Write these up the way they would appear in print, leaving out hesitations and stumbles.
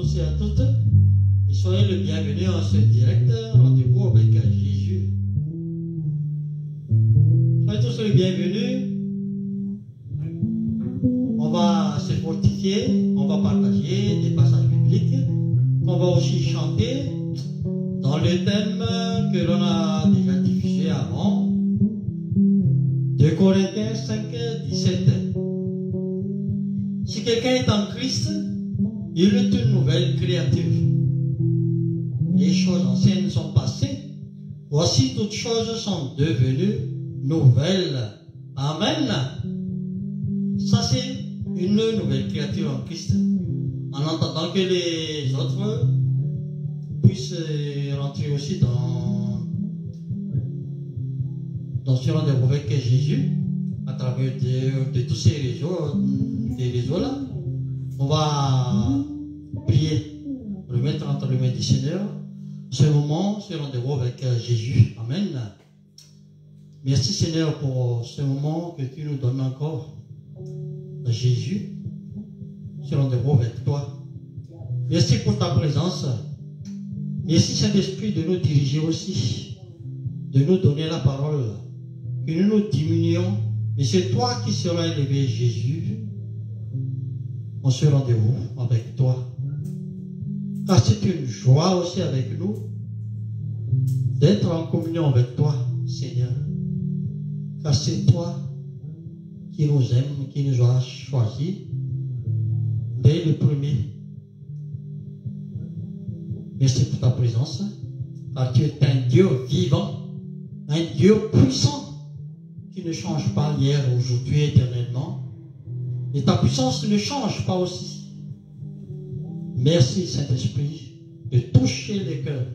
tous et à toutes. Et soyez le bienvenu en ce direct rendez-vous avec Jésus. Soyez tous les bienvenus. On va se fortifier, on va partager des passages bibliques, qu'on va aussi chanter dans le thème que l'on a déjà diffusé avant. 2 Corinthiens 5, 17. Si quelqu'un est en Christ, il est une nouvelle créature. Les choses anciennes sont passées. Voici toutes choses sont devenues nouvelles. Amen. Ça, c'est une nouvelle créature en Christ. En entendant que les autres puissent rentrer aussi dans ce rendez-vous avec Jésus à travers de tous ces réseaux, des réseaux-là. On va prier, remettre entre les mains du Seigneur ce moment, ce rendez-vous avec Jésus. Amen. Merci Seigneur pour ce moment que tu nous donnes encore, Jésus, ce rendez-vous avec toi. Merci pour ta présence. Merci Saint-Esprit de nous diriger aussi, de nous donner la parole, que nous nous diminuions, mais c'est toi qui seras élevé, Jésus, en ce rendez-vous avec toi. Car c'est une joie aussi avec nous d'être en communion avec toi, Seigneur. Car c'est toi qui nous aime, qui nous a choisis dès le premier. Merci pour ta présence, car tu es un Dieu vivant, un Dieu puissant qui ne change pas hier, aujourd'hui, éternellement. Et ta puissance ne change pas aussi. Merci Saint-Esprit de toucher les cœurs,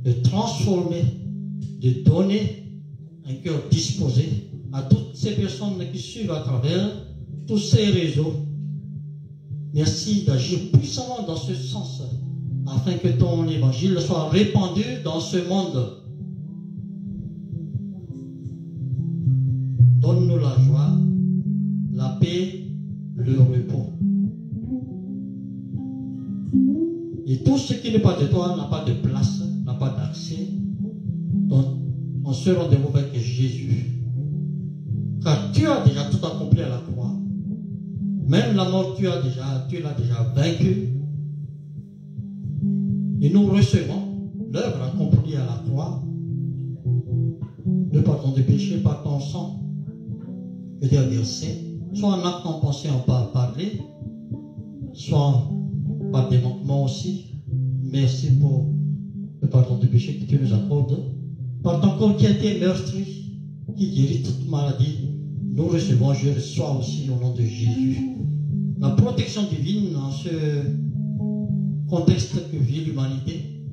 de transformer, de donner un cœur disposé à toutes ces personnes qui suivent à travers tous ces réseaux. Merci d'agir puissamment dans ce sens, afin que ton évangile soit répandu dans ce monde. Donne-nous la joie, la paix, le repos. Et tout ce qui n'est pas de toi n'a pas de place, n'a pas d'accès dans ce rendez-vous avec Jésus. Car tu as déjà tout accompli à la croix. Même la mort, tu l'as déjà vaincu. Et nous recevons l'œuvre accomplie à la croix. Le pardon des péchés par ton sang que tu as versé, soit en acte, en pensée, en parler, soit par des manquements aussi. Merci pour le pardon des péchés que tu nous accordes. Par ton corps qui a été meurtri, qui guérit toute maladie, nous recevons, je reçois aussi au nom de Jésus la protection divine dans ce contexte que vit l'humanité.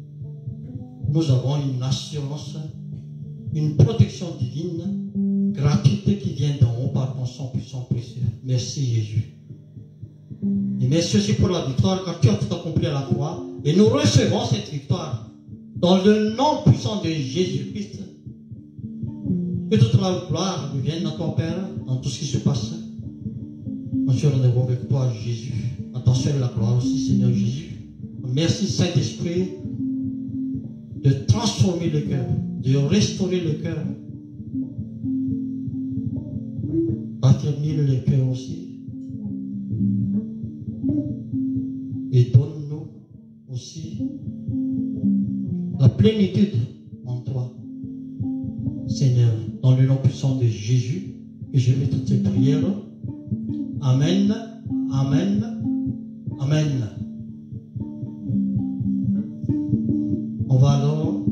Nous avons une assurance, une protection divine gratuite qui vient d'en haut par ton sang puissant précieux. Merci Jésus. Et merci aussi pour la victoire, car tu as tout accompli à la croix. Et nous recevons cette victoire dans le nom puissant de Jésus-Christ. Que toute la gloire revienne à ton Père dans tout ce qui se passe. On se rendez-vous avec toi, Jésus. À ton seul la gloire aussi, Seigneur Jésus. Merci, Saint-Esprit, de transformer le cœur, de restaurer le cœur, affermir le cœur aussi. Et donne-nous aussi la plénitude en toi, Seigneur, dans le nom puissant de Jésus, que je mets toutes ces prières. Amen, Amen, Amen. On va alors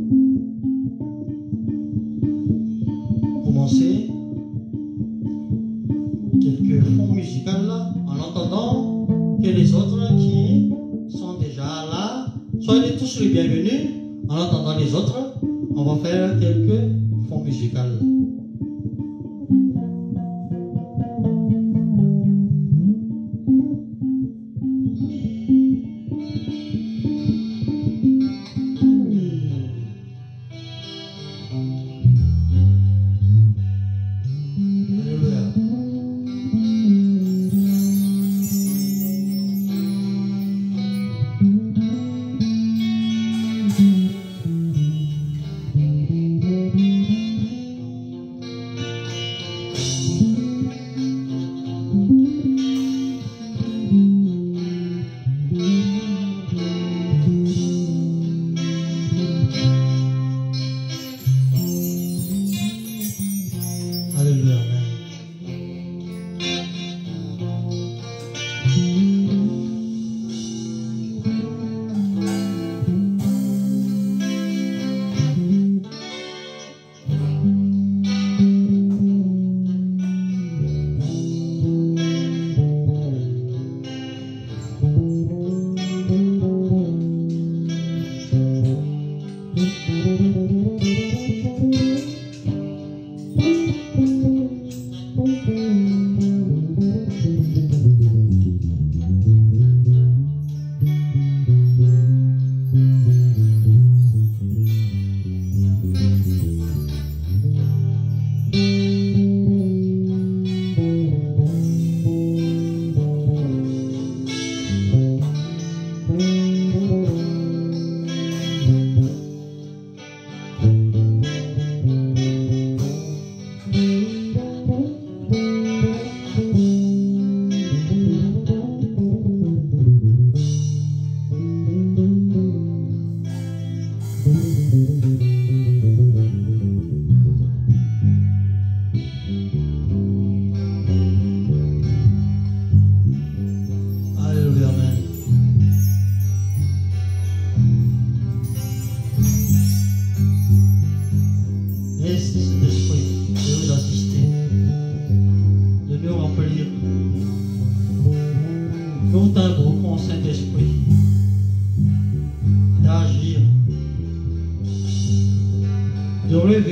commencer quelques fonds musicaux là, en entendant que les autres qui sont déjà là, soyez tous les bienvenus. En entendant les autres, on va faire quelques fonds musicaux. Alléluia.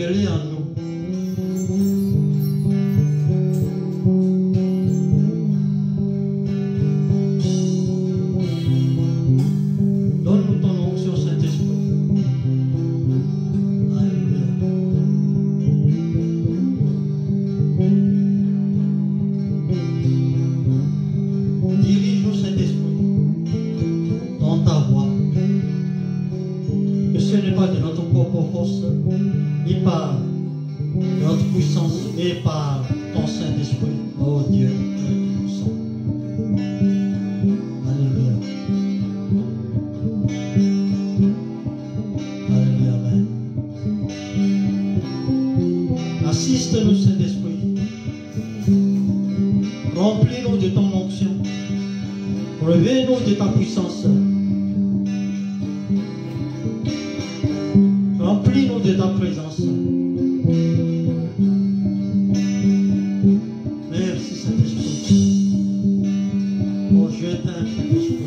révélé en nous. Donne-nous ton onction, Saint-Esprit. Alléluia. Dirige-nous, Saint-Esprit, dans ta voie. Que ce n'est pas de notre propre force, ni par notre puissance, mais par ton Saint-Esprit, oh Dieu, tu es puissant. Alléluia. Alléluia, Amen. Assiste-nous, Saint-Esprit. Remplis-nous de ton onction. Revêt-nous de ta puissance. Remplis-nous de ta présence. Merci, Saint-Esprit. Oh, je t'aime, Saint-Esprit.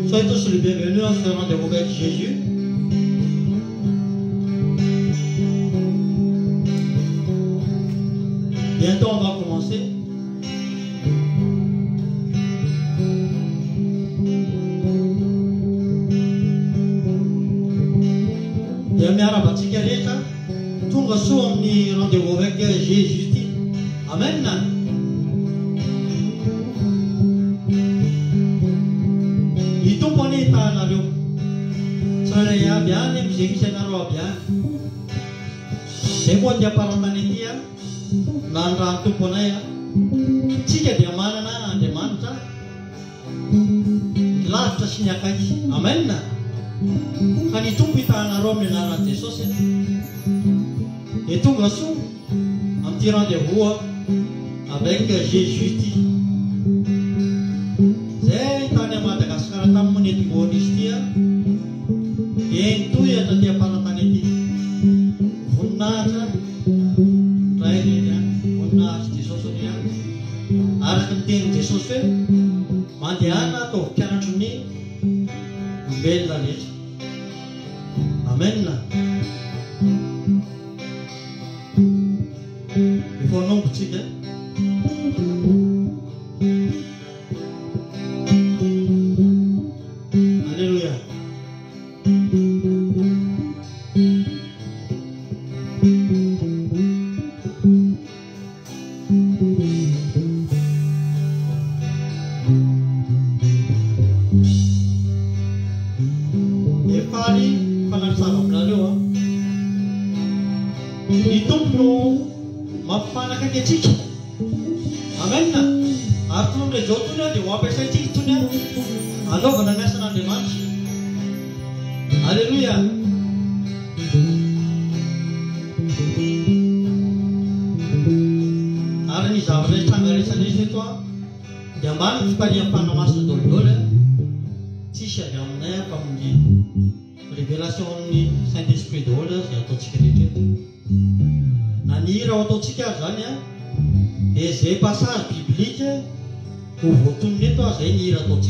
Soyez tous les bienvenus en ce rendez-vous avec Jésus. Bientôt on va commencer. Yamiara Batikareta, tout le soir on rendez-vous avec Jésus. Amen. Saya bien, mesti kita naruh bien. Semua dia para panitia, nara tu pun ya. Jika dia mana na, dia mana. Last tasnya kaji, amen na. Kan itu kita naruh menara Yesus. Itu gasu, amtiran dia buat, avec Jésus. Saya tanya mata sekarang tamu ni di Bodistia. Yang tu ya tadi apa namanya ini, Funasa, Raihnya, Funas di sosoknya, arah penting di sosok, mandiana tu kian cuni, bela ni, amen lah. Before nong kecil, haleluya. Amen na. Arthur de Jotunya di wapes saya citunya. Alo kana national demand. Haleluya. Arni sabre tangari sani situ. Jaman supaya yang panamas dulu. Sisya jamnya kamuji. Révélation ni Saint-Esprit dole ya to cikirite. Nani rawato cikazanya. Et ces passages bibliques où vous tournez toi c'est une iratoire.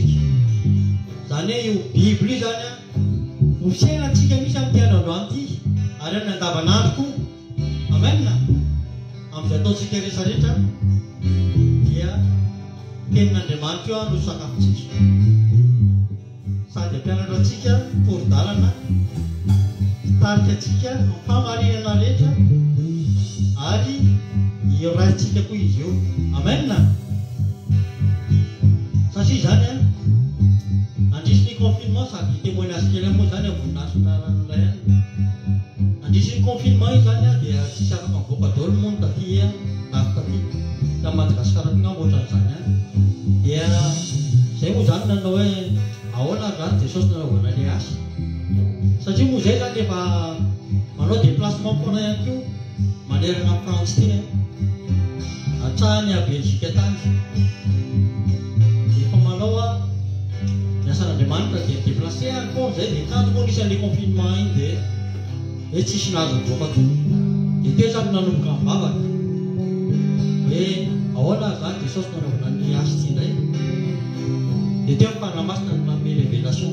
Zane yu Bible zane. Usia na cika misal dia na nanti ada na tabanarku. Amen na. Am jatuh cikere sarita. Dia kena demantuan rusak cik. Saja piano do cika por darana. Tar ke cika pamari na letra. Adi yo raci ke puijo, amen na. Sasi zane, andis ni konfirmasi sabi temu nas kira mo zane munas naran lain. Andis ni konfirmasi zane dia sisa kang buka dol mun tadi yang tapi damat sekarang nggak mau zane. Dia saya mau zane noe awal agak Yesus noe wana dia. Sasi mau zane dia pa mana di plasma pun yang tu, madera na France dia. Acanya Belgique di pamalawa na Andriamanitra dia déplacé koa zay dia tanjoko anisan'ilay confinement iny dia hoe tsisy naza voaka dia teo zany nanomboka mivavaka hoe ahoana zany Jesosy nanaovana ny asa ity indray dia teo fanamasina ny manome révélation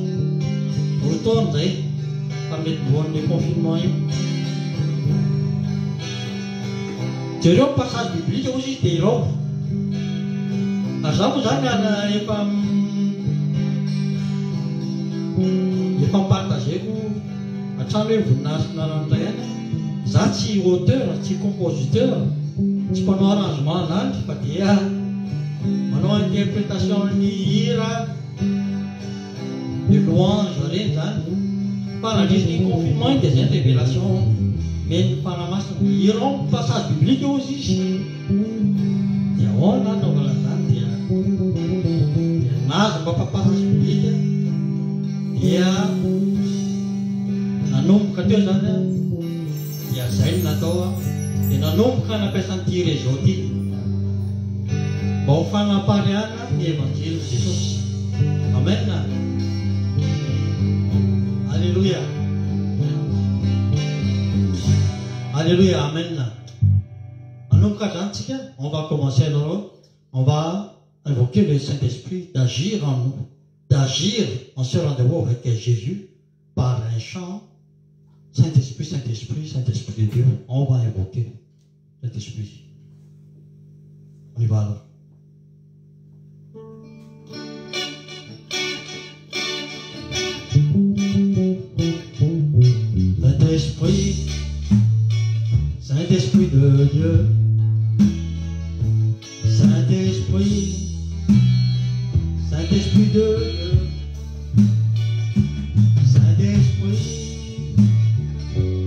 rotony zay fa mety voan'ilay confinement iny jereo passage biblique ozy izy dia irao azaho zany efa mipartageko hatrany hoe voninahitra ranoray any za tsy auteur tsy compositeur tsy mpanao arrangement zany fa dia manao interprétation ny hira de louange reny zany fa nandrisy ny confinement dia zay ny révélation meny fanamasina irao passage biblique ozy izy dia ahoana anaovana zany dia naza mba passage biblique dia nanomboka teo zany dia zay ny natao dia nanomboka nampiasan'ity réseau ty mba ho fanampariana ny évangile Jesosy. Amen. Alléluia. Alléluia. Amen. Nanomboka zany tsika, on va commencer alors, on va invoquer le Saint-Esprit d'agir en nous, d'agir en ce rendez-vous avec Jésus par un chant. Saint-Esprit, Saint-Esprit, Saint-Esprit de Dieu, on va invoquer Saint-Esprit. On y va alors. Saint-Esprit, Saint-Esprit de Dieu, Saint-Esprit, Saint-Esprit de Dieu, Saint-Esprit,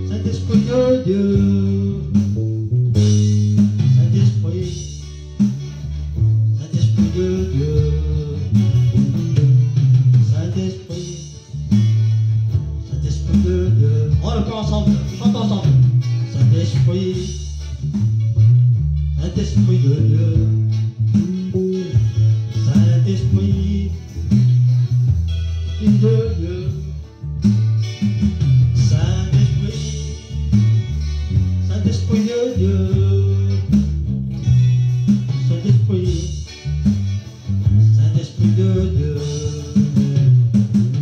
Saint-Esprit de Dieu, Saint-Esprit, Saint-Esprit de Dieu, Saint-Esprit, Saint-Esprit de Dieu. On le fait ensemble, chante ensemble. Saint-Esprit, Saint-Esprit de Dieu, Saint-Esprit, Esprit de Dieu, Saint-Esprit, Saint-Esprit de Dieu, Saint-Esprit, Saint-Esprit de Dieu,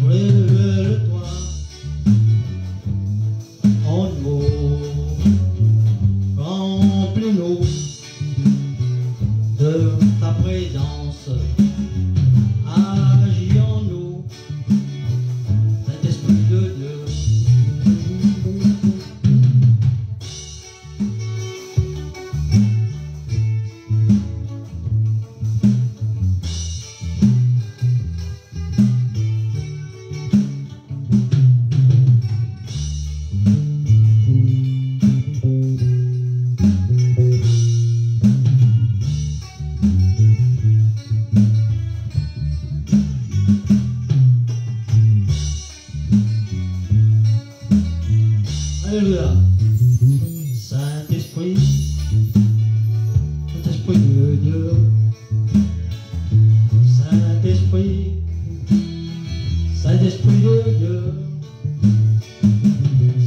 révèle-toi en nous, remplis-nous de ta présence, agis en nous, Saint-Esprit de Dieu. Alléluia. Saint-Esprit, Saint-Esprit de Dieu, Saint-Esprit, Saint-Esprit de Dieu,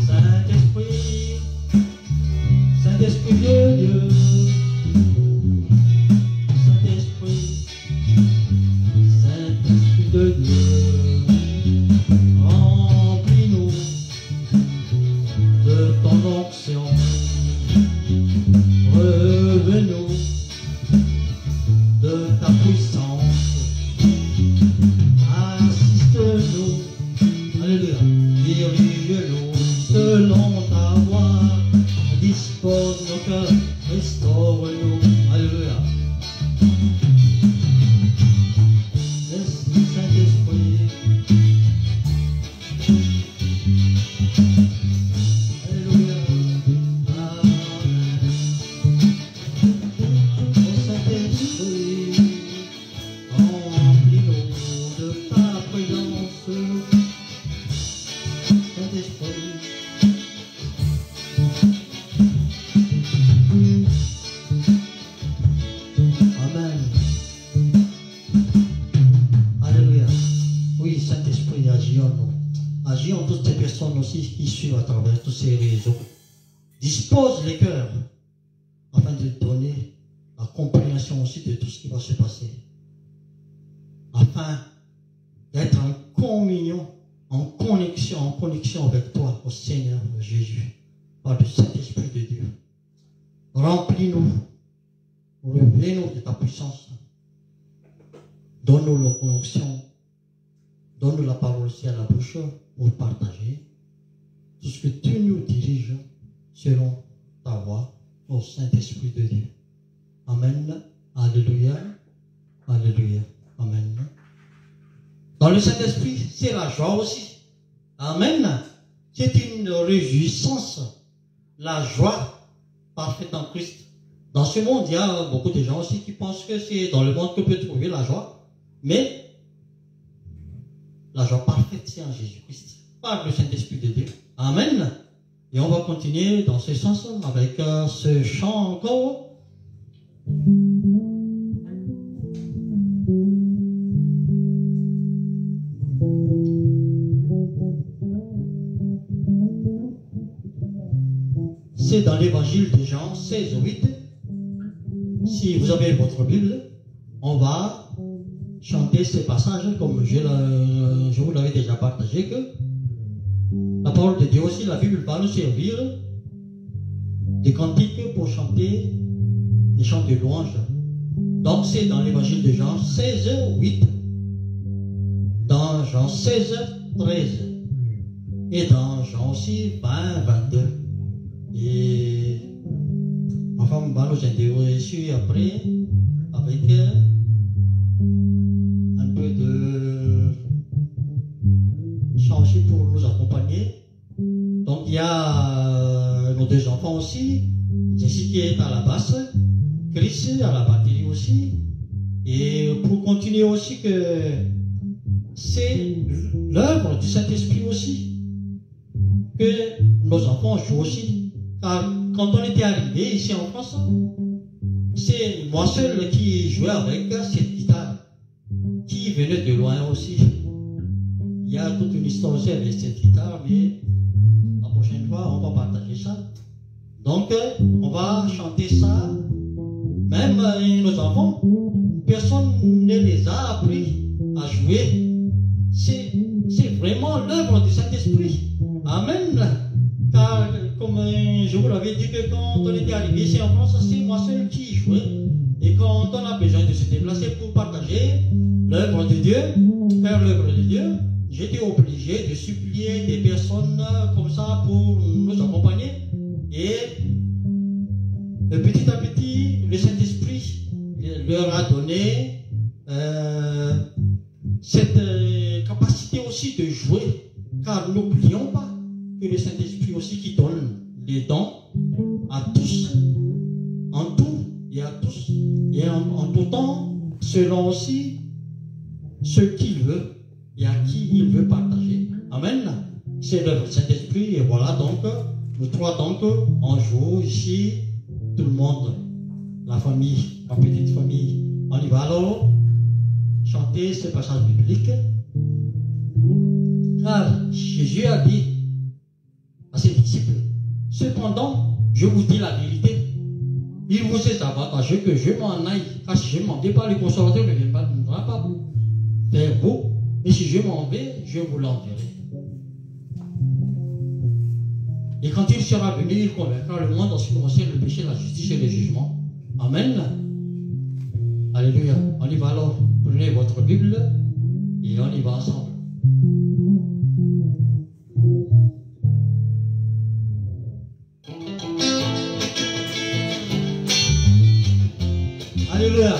Saint-Esprit, Saint-Esprit de Dieu, Saint-Esprit, Saint-Esprit de Dieu, remplis-nous de ton onction, revenons de ta puissance, assiste-nous, alléluia, dirige-nous selon ta voix, dispose nos cœurs, restaure-nous, alléluia. Saint-Esprit, alléluia, amen. Oh Saint-Esprit, remplis-nous de ta présence, Saint-Esprit, aussi qui suivent à travers tous ces réseaux. Dispose les cœurs afin de donner la compréhension aussi de tout ce qui va se passer. Afin d'être en communion, en connexion avec toi, au Seigneur Jésus, par le Saint-Esprit de Dieu. Remplis-nous, relevez-nous de ta puissance. Donne-nous l'onction, donne-nous la parole aussi à la bouche pour partager tout ce que tu nous diriges selon ta voix, au Saint-Esprit de Dieu. Amen. Alléluia. Alléluia. Amen. Dans le Saint-Esprit, c'est la joie aussi. Amen. C'est une réjouissance. La joie parfaite en Christ. Dans ce monde, il y a beaucoup de gens aussi qui pensent que c'est dans le monde que peut trouver la joie. Mais la joie parfaite, c'est en Jésus-Christ. Par le Saint-Esprit de Dieu. Amen. Et on va continuer dans ce sens avec ce chant encore. C'est dans l'évangile de Jean 16:8. Si vous avez votre Bible, on va chanter ces passages comme je vous l'avais déjà partagé, que la parole de Dieu aussi, la Bible va nous servir des cantiques pour chanter des chants de louange. Donc c'est dans l'évangile de Jean 16:8, dans Jean 16:13 et dans Jean aussi 20:22. Et ma femme va nous intéresser après avec un peu de chant aussi pour nous accompagner. Donc il y a nos deux enfants aussi, Jessie qui est à la basse, Chris à la batterie aussi. Et pour continuer aussi que c'est l'œuvre du Saint-Esprit aussi que nos enfants jouent aussi. Car quand on était arrivé ici en France, c'est moi seul qui jouais avec cette guitare, qui venait de loin aussi. Il y a toute une histoire aussi avec cette guitare, mais la prochaine fois, on va partager ça. Donc, on va chanter ça. Même nos enfants, personne ne les a appris à jouer. C'est vraiment l'œuvre du Saint-Esprit. Amen. Car, comme je vous l'avais dit, que quand on était arrivé ici en France, c'est moi seul qui jouais. Et quand on a besoin de se déplacer pour partager l'œuvre de Dieu, faire l'œuvre de Dieu, j'étais obligé de supplier des personnes comme ça pour nous accompagner. Et petit à petit, le Saint-Esprit leur a donné cette capacité aussi de jouer. Car n'oublions pas que le Saint-Esprit aussi qui donne les dons à tous, en tout et à tous, et en tout temps, selon aussi ce qu'il veut et à qui il veut partager. Amen. C'est l'œuvre du Saint-Esprit, et voilà donc, nous trois donc, on joue ici, tout le monde, la famille, la petite famille. On y va alors chanter ce passage biblique. Car Jésus a dit à ses disciples, cependant, je vous dis la vérité, il vous est avantageux que je m'en aille, car si je ne m'en vais pas, le consolateur ne viendra pas vers vous, et si je m'en vais, je vous l'enverrai. Et quand il sera venu, il convaincra le monde en ce qui concerne le péché, la justice et le jugement. Amen. Alléluia. On y va alors. Prenez votre Bible et on y va ensemble. Alléluia.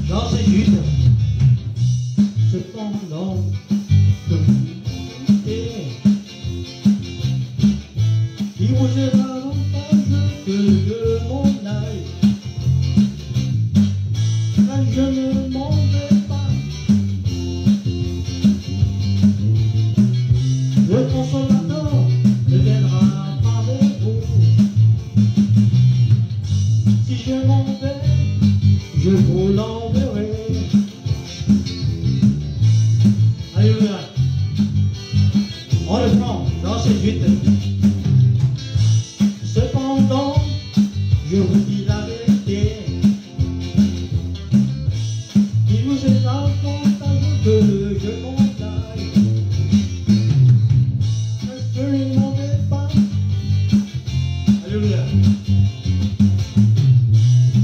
Dans ces juifs, cependant, il vous est avantageux que je m'en aille, car je ne m'en vais pas, On le prend dans ces 8. Cependant, je vous dis la vérité. Il vous est avantageux que je condamne. Ne se lui demandez pas. Alléluia.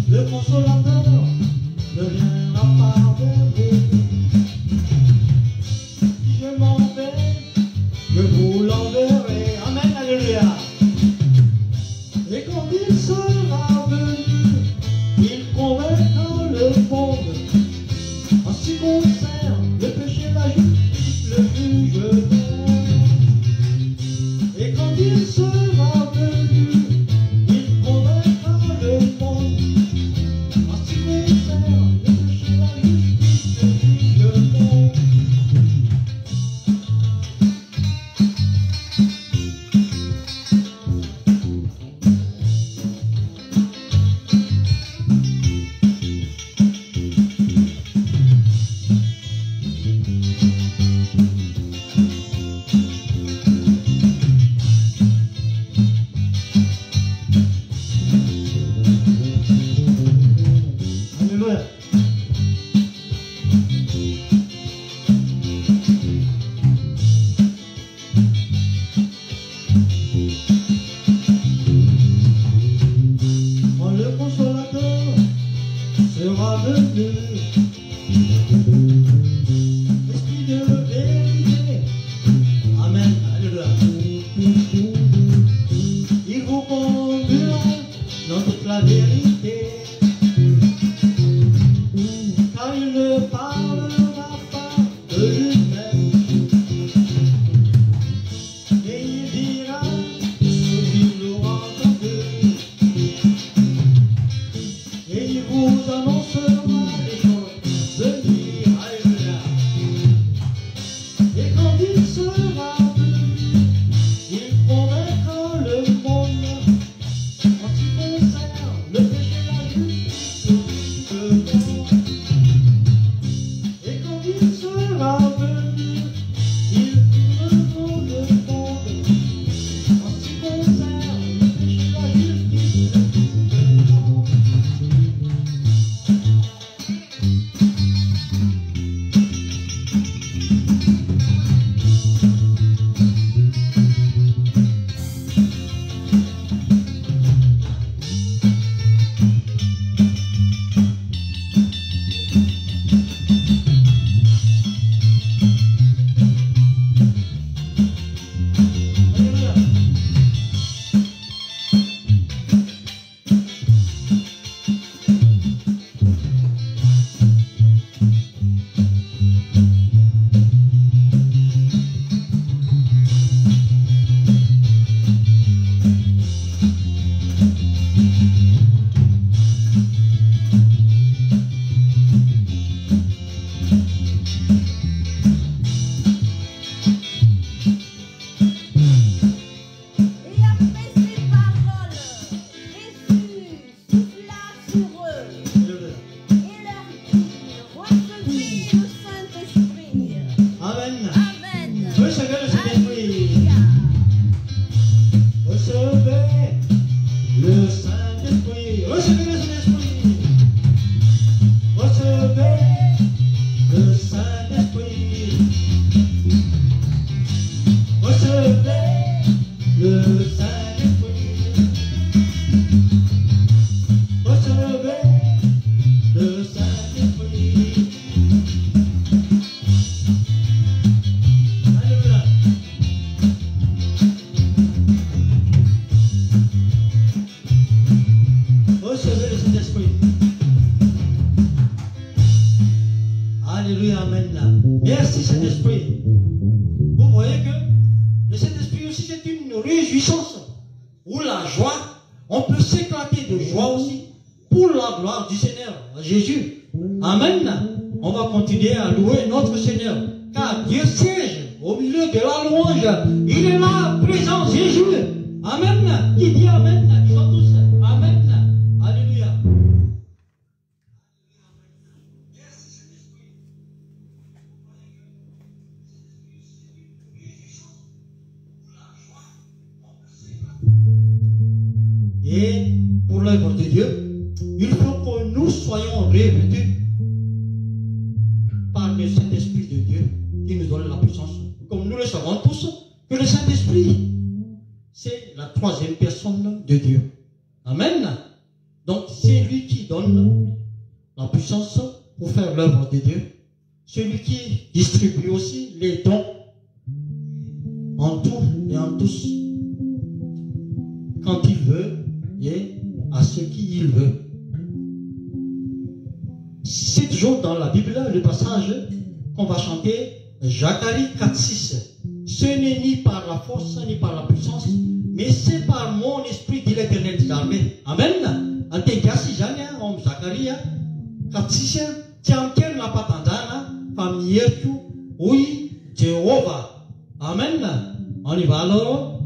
Le consolateur ne viendra pas vers vous. Si je m'en vais, je vous l'enverrai. Amen, alléluia. Et quand il sera venu, il convaincra le monde. En ce qui concerne le péché, la justice, le jugement. Et quand il sera venu, il convaincra le monde. En ce qui concerne le péché, la justice, le jugement. Alléluia. Quand le consolateur sera venu, l'esprit de vérité, amen, alléluia, il vous conduira dans toute la vérité, car il ne parlera pas de lui-même, et il dira ce qu'il aura entendu, et il vous annoncera les choses de venir, alléluia. Et quand il sera venu, il convaincra le monde en ce qui concerne le péché, la justice, le jugement. Et quand il sera venu, il convaincra le monde en ce qui concerne le péché, la justice, le jugement. Alléluia. Et après ces paroles, Jésus souffla sur eux Alléluia. et leur dit, recevez le Saint-Esprit. Amen. Amen. Recevez le Saint-Esprit. Alléluia. Recevez le Saint-Esprit. Recevez le Saint-Esprit. Recevez le Saint-Esprit. Recevez le Saint-Esprit. Recevez le Saint-Esprit. Alléluia. Recevez le Saint-Esprit. Alléluia, amen. Merci Saint-Esprit. Vous voyez que le Saint-Esprit aussi c'est une réjouissance ou la joie. On peut s'éclater de joie aussi pour la gloire du Seigneur Jésus. Amen. On va continuer à louer notre Seigneur. Car Dieu siège au milieu de la louange. Il est là, présent, Jésus. Amen. Qui dit Amen? Disons tous Amen. Alléluia. l'œuvre de Dieu, il faut que nous soyons revêtus par le Saint-Esprit de Dieu qui nous donne la puissance. Comme nous le savons tous, que le Saint-Esprit, c'est la troisième personne de Dieu. Amen. Donc, c'est lui qui donne la puissance pour faire l'œuvre de Dieu. Celui qui distribue aussi les dons en tout et en tous, quand il veut et à ce qu'il veut. C'est toujours dans la Bible le passage qu'on va chanter, Zacharie 4,6. Ce n'est ni par la force ni par la puissance, mais c'est par mon esprit, dit l'Éternel des armées. Amen. Antegasi janya om Zacharie 4,6. Tianken la patandana, famille yetu, oui, Jéhovah. Amen. On y va alors.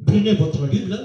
Prenez votre Bible.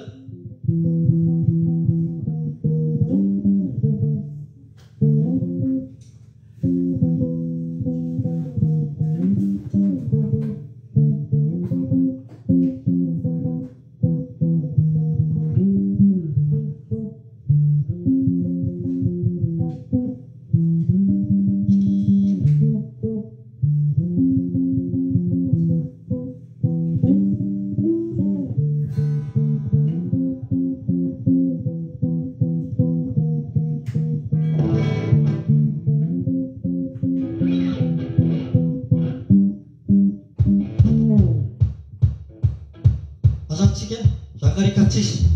Zacharie 4,6.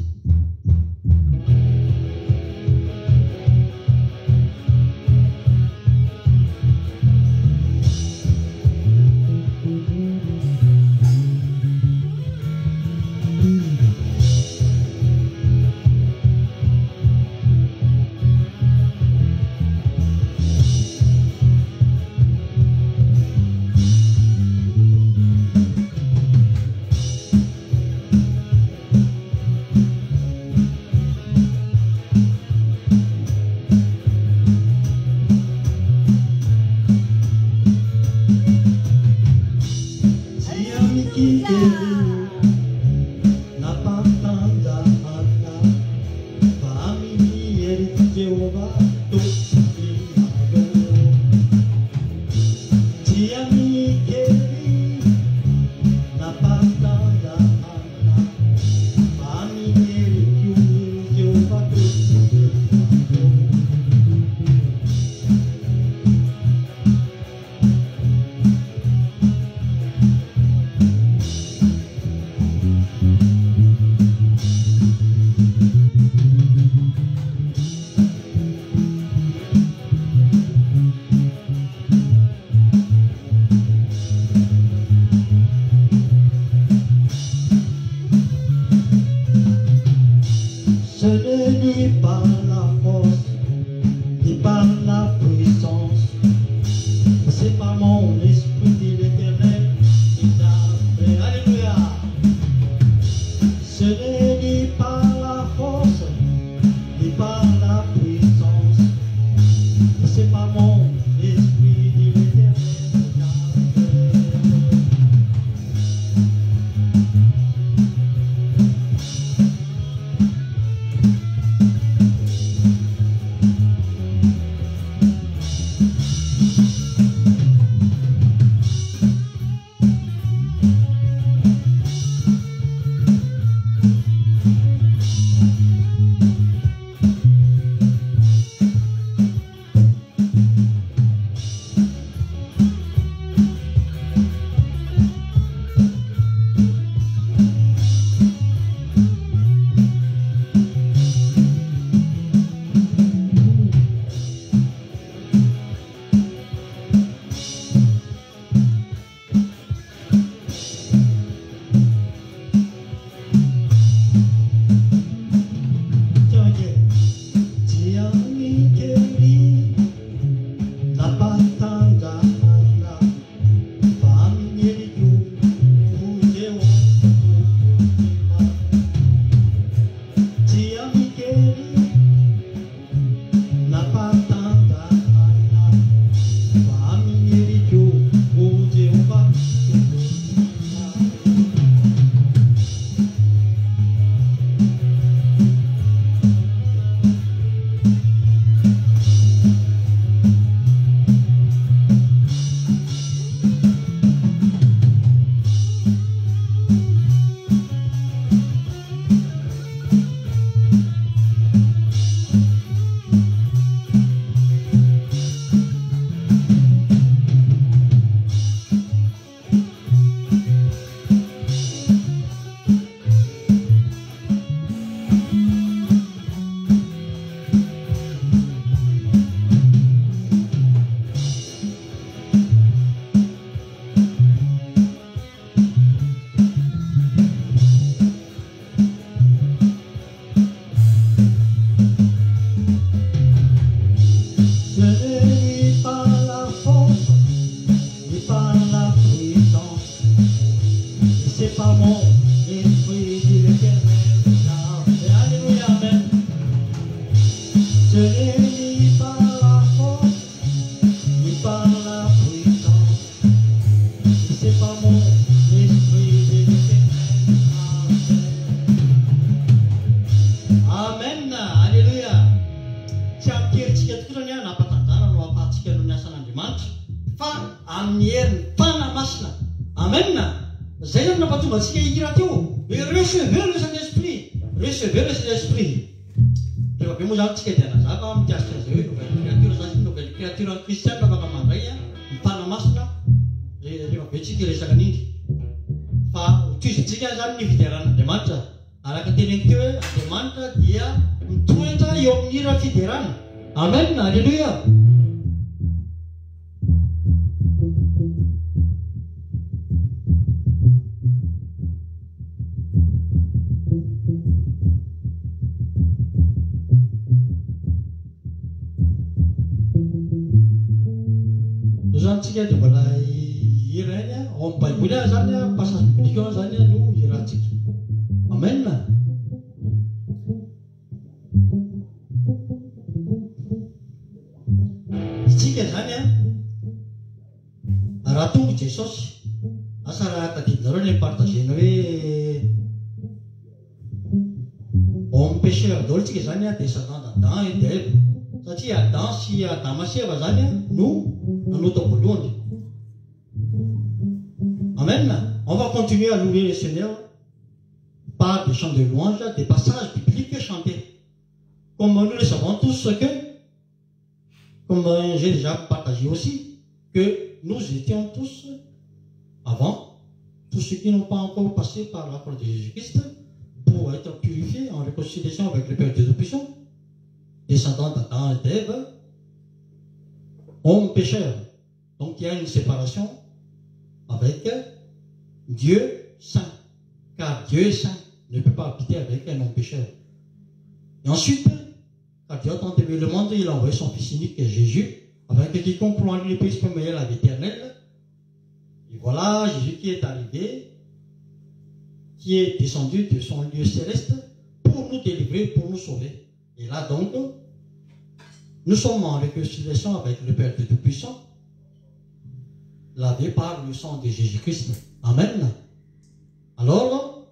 c'est pas mon esprit, dit l'Éternel. Alléluia, amen. Ce n'est ni par la force, ni par la puissance, c'est pas mon esprit, dit l'Éternel. Amen. Alléluia. Tiapirintsika tokoa zany a nampatanjana no ampahantsika no ny asan'Andriamanitra fa amin'ny herin'ny fanamasina. Amen. Zay zany nampatonga antsika hihira teo hoe recevez le Saint-Esprit, recevez le Saint-Esprit. Rehefa be moa zany tsika dia nazava mikasika zay hoe nouvelle créature zany nouvelle créature kristianina afaka mandray a ny fanamasina rehefa be tsika resaka n'indry fa toizintsika zany ny fideran'Andriamanitra araka teneniko teo hoe Andriamanitra dia mitoetra eo amin'ny hira fiderana. Amen. Alléluia. Zany dia mbola hira iny ao amin'ny Baiboly zany passage biblique zany no hirantsika. Amen. Isika zany raha tonga Jesosy asa raha tadidinareo ny partagena hoe homme pécheur daholo tsika zany descendant d'Adam et d'Ève satria Adam sy Adama sy Eva zany no nanota voalohany. Amen. On va continuer à louer le Seigneur par des chants de louange, des passages bibliques chantés. Comme nous le savons tous que, comme j'ai déjà partagé aussi, que nous étions tous, avant, tous ceux qui n'ont pas encore passé par la croix de Jésus-Christ, pour être purifiés en réconciliation avec le Père de Tout-Puissant, descendants d'Adam et d'Ève, hommes pécheurs. Donc il y a une séparation avec Dieu saint, car Dieu saint ne peut pas habiter avec un homme pécheur. Et ensuite, quand Dieu a tant aimé le monde, il a envoyé son Fils unique, Jésus, afin que quiconque croit en lui ne puisse pas meiller la vie éternelle. Et voilà Jésus qui est arrivé, qui est descendu de son lieu céleste pour nous délivrer, pour nous sauver. Et là donc, nous sommes en réconciliation avec le Père de Tout-Puissant, lavé par le sang de Jésus-Christ. Amen. Alors,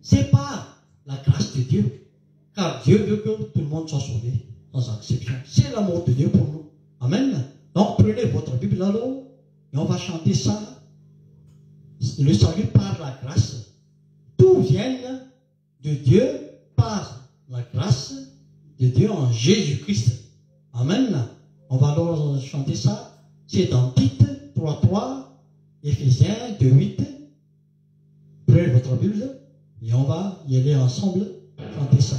c'est par la grâce de Dieu, car Dieu veut que tout le monde soit sauvé, sans exception. C'est l'amour de Dieu pour nous. Amen. Donc, prenez votre Bible alors, et on va chanter ça, le salut par la grâce. Tout vient de Dieu par la grâce de Dieu en Jésus-Christ. Amen. On va alors chanter ça. C'est dans Tite 3.3, Éphésiens 2.8. Prenez votre Bible et on va y aller ensemble chanter ça.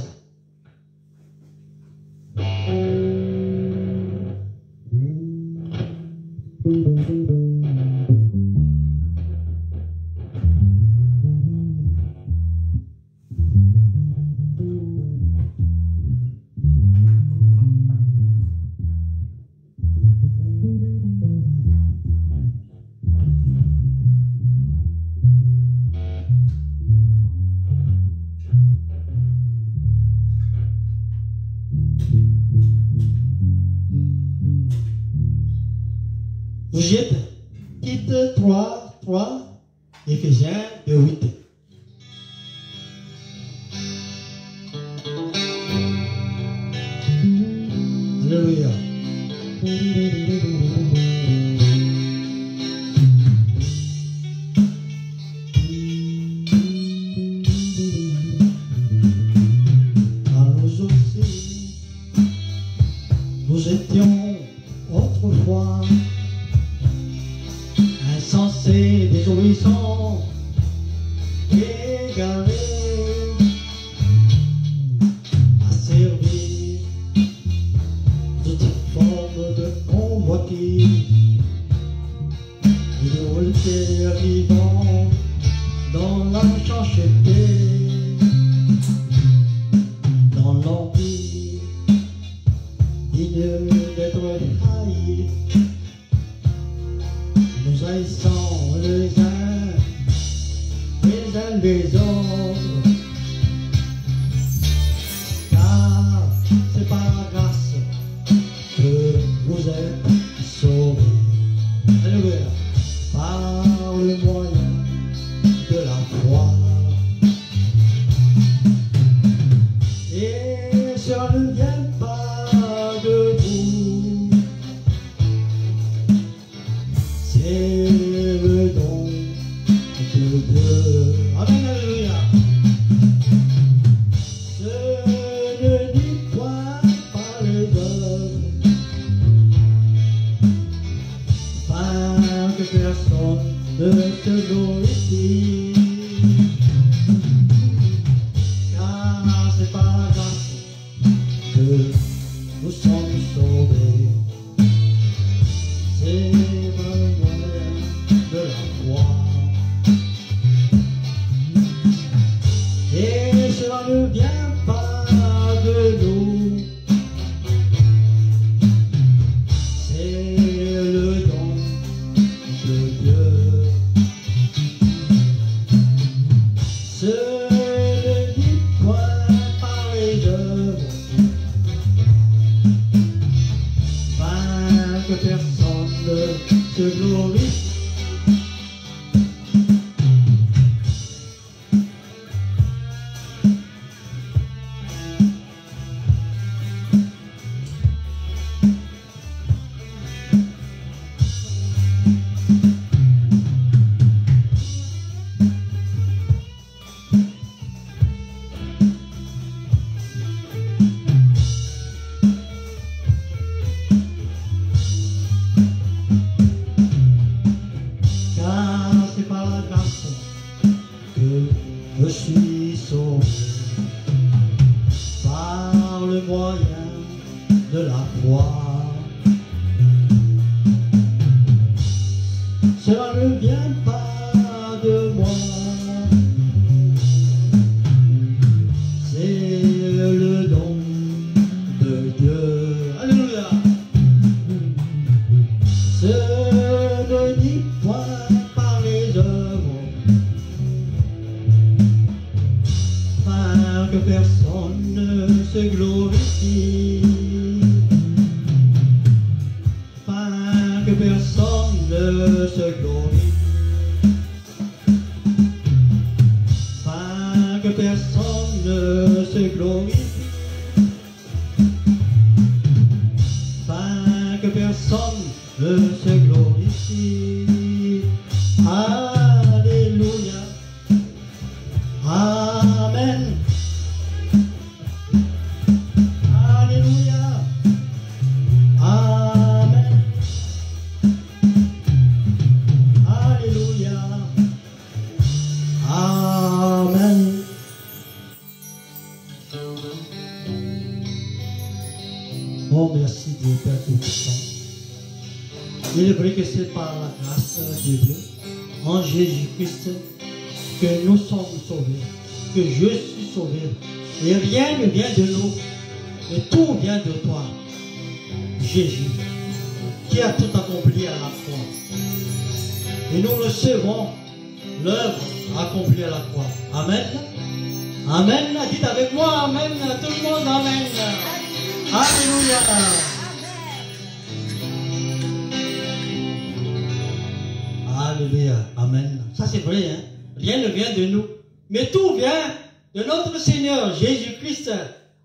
Vous y êtes? Tite 3.3, Éphésiens 2.8. Alléluia. À nous aussi, nous étions autrefois insensés, désobéissants, égarés, à servir toute forme de convoitise et de voltaire vivant dans la méchanceté, dans l'empire digne d'être trahi. Nous haïssant les uns bien des ordres. Car c'est par la grâce que vous êtes sauvés. Alléluia. Par le moyen de la foi. Et cela ne vient pas de vous. C'est le don de Dieu. Amen, alléluia. Ce ne dit point par les œuvres, afin que personne ne se glorifie. Car c'est par la grâce que nous sommes sauvés. C'est le moyen de la foi. Et cela ne vient pas de nous. C'est le don de Dieu. Ce ne dit point par les œuvres, afin que personne ne se glorifie. Car c'est par la grâce que je suis sauvé, par le moyen de la foi. Cela ne vient pas de moi, c'est le don de Dieu. Alléluia. Ce ne dit point par les œuvres, afin que personne ne se glorifie. Afin que personne ne se glorifie. Afin que personne ne se glorifie. Afin que personne ne se glorifie. Alléluia. Amen. Alléluia. Amen. Alléluia. Amen. Oh, merci Dieu, Père Tout-Puissant. Il est vrai que c'est par la grâce de Dieu, en Jésus-Christ, que nous sommes sauvés, que je suis sauvé. Et rien ne vient de nous, mais tout vient de toi, Jésus, qui a tout accompli à la croix. Et nous recevons l'œuvre accomplie à la croix. Amen. Amen. Dites avec moi, Amen. Tout le monde, Amen. Alléluia. Alléluia. Amen. Ça c'est vrai, hein? Rien ne vient de nous, mais tout vient de notre Seigneur Jésus-Christ.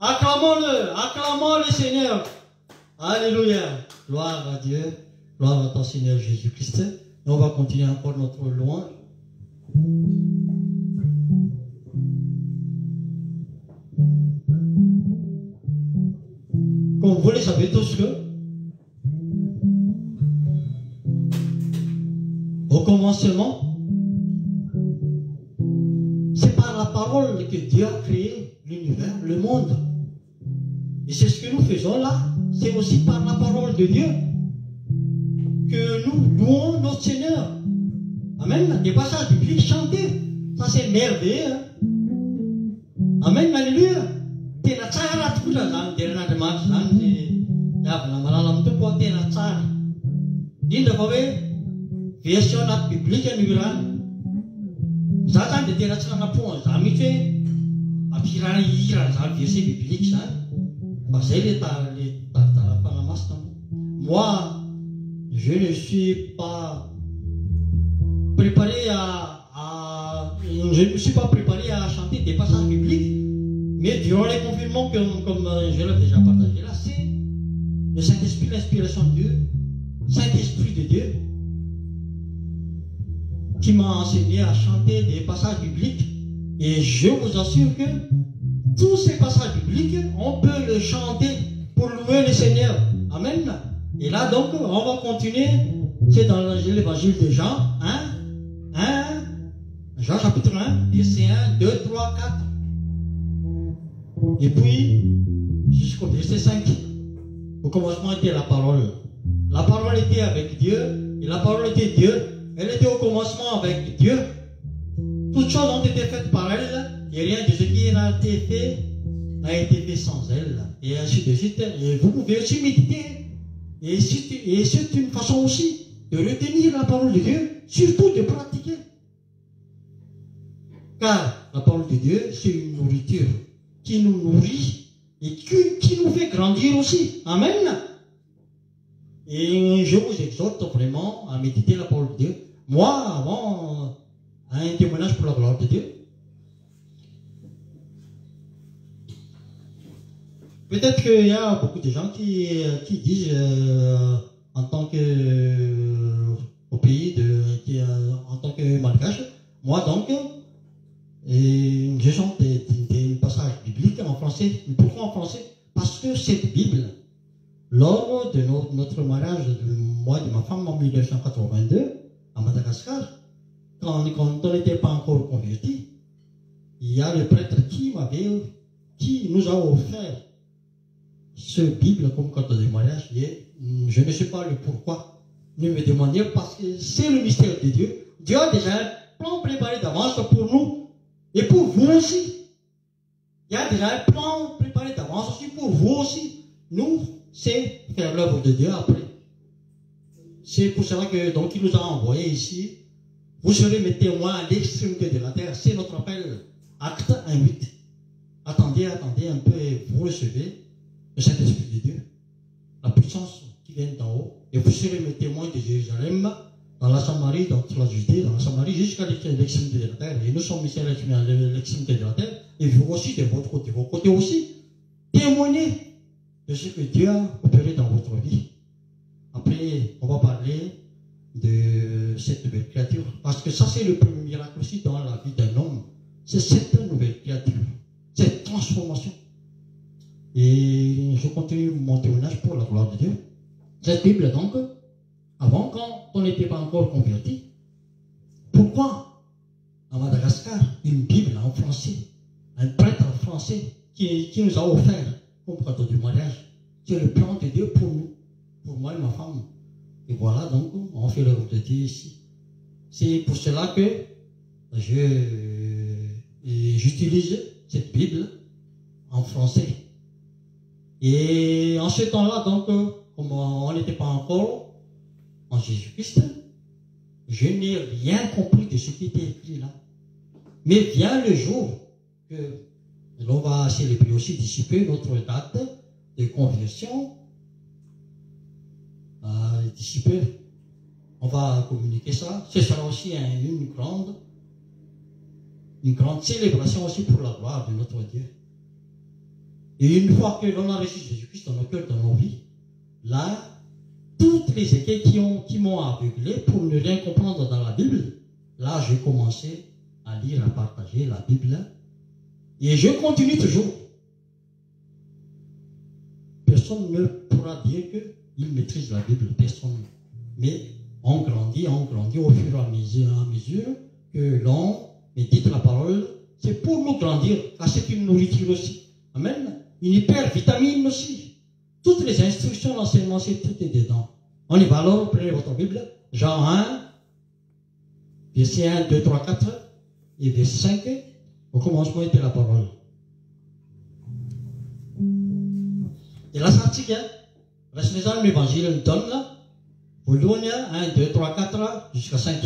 Acclamons-le, acclamons le Seigneur. Alléluia. Gloire à Dieu, gloire à ton Seigneur Jésus-Christ. Et on va continuer encore notre louange. Comme vous le savez tous que au commencement, c'est par la parole que Dieu a créé l'univers, le monde. Et c'est ce que nous faisons là. C'est aussi par la parole de Dieu que nous louons notre Seigneur. Amen. Des passages bibliques chantés. Ça c'est merveilleux. Hein? Amen. Alléluia. Version biblique Za zany dia tena tsy nanapoha an'izany mihitsy hoe ampirana hihira izany verset biblique zany. Fa zay le fanamasinao. Moi, je ne suis pas préparé je ne me suis pas préparé à chanter des passages bibliques, mais durant les confinements, comme je l'ai déjà partagé là, c'est le Saint-Esprit, l'inspiration de Dieu, Saint-Esprit de Dieu, qui m'a enseigné à chanter des passages bibliques. Et je vous assure que tous ces passages bibliques, on peut les chanter pour louer le Seigneur. Amen. Et là donc, on va continuer. C'est dans l'évangile de Jean, Jean chapitre 1, verset 1, 2, 3, 4. Et puis, jusqu'au verset 5. Au commencement était la parole. La parole était avec Dieu, et la parole était Dieu. Elle était au commencement avec Dieu. Toutes choses ont été faites par elle, et rien de ce qui a été fait n'a été fait sans elle. Et ainsi de suite. Et vous pouvez aussi méditer. Et c'est une façon aussi de retenir la parole de Dieu, surtout de pratiquer. Car la parole de Dieu, c'est une nourriture qui nous nourrit et qui nous fait grandir aussi. Amen. Et je vous exhorte vraiment à méditer la parole de Dieu. Moi, avant, un témoignage pour la gloire de Dieu. Peut-être qu'il y a beaucoup de gens qui disent en tant que au pays en tant que malgache, moi donc, je chante des passages bibliques en français. Pourquoi en français? Parce que cette Bible, lors de notre mariage, moi et de ma femme en 1982, à Madagascar, quand on n'était pas encore convertis, il y a le prêtre qui nous a offert ce Bible comme cadeau de mariage. Et je ne sais pas le pourquoi. Ne me demandez, parce que c'est le mystère de Dieu. Dieu a déjà un plan préparé d'avance pour nous et pour vous aussi. Il y a déjà un plan préparé d'avance aussi pour vous aussi. Nous, c'est faire l'œuvre de Dieu après. C'est pour cela que donc il nous a envoyés ici. Vous serez mes témoins à l'extrémité de la terre. C'est notre appel. Acte 1:8. Attendez un peu et vous recevez le Saint-Esprit de Dieu. La puissance qui vient d'en haut. Et vous serez mes témoins de Jérusalem, dans la Samarie, dans toute la Judée, dans la Samarie, jusqu'à l'extrémité de la terre. Et nous sommes ici à l'extrémité de la terre. Et vous aussi, de votre côté, vos côtés aussi, témoignez de ce que Dieu a opéré dans votre vie. Après, on va parler de cette nouvelle créature. Parce que ça, c'est le premier miracle aussi dans la vie d'un homme. C'est cette nouvelle créature. Cette transformation. Et je continue mon témoignage pour la gloire de Dieu. Cette Bible, donc, avant, quand on n'était pas encore converti, pourquoi à Madagascar, une Bible en français, un prêtre en français qui nous a offert comme cadeau du mariage? C'est le plan de Dieu pour nous, pour moi et ma femme. Et voilà, donc, on fait l'œuvre de Dieu ici. C'est pour cela que j'utilise cette Bible en français. Et en ce temps-là, donc, comme on n'était pas encore en Jésus-Christ, je n'ai rien compris de ce qui était écrit là. Mais vient le jour que l'on va célébrer aussi d'ici peu notre date de conversion. D'ici peu, on va communiquer ça. Ce sera aussi une grande célébration aussi pour la gloire de notre Dieu. Et une fois que l'on a reçu Jésus-Christ dans nos cœurs, dans nos vies, là, toutes les écueils qui m'ont aveuglé pour ne rien comprendre dans la Bible, là, j'ai commencé à lire, à partager la Bible. Et je continue toujours. Personne ne pourra dire qu'il maîtrise la Bible, personne. Mais on grandit au fur et à mesure que l'on médite la parole. C'est pour nous grandir, car c'est une nourriture aussi. Amen. Une hypervitamine aussi. Toutes les instructions, l'enseignement, c'est tout est dedans. On y va alors, prenez votre Bible. Jean 1, verset 1, 2, 3, 4 et verset 5. Au commencement était la parole. Et là, ça dit, reste dans l'évangile, donne là. Vous donnez 1, 2, 3, 4 jusqu'à 5.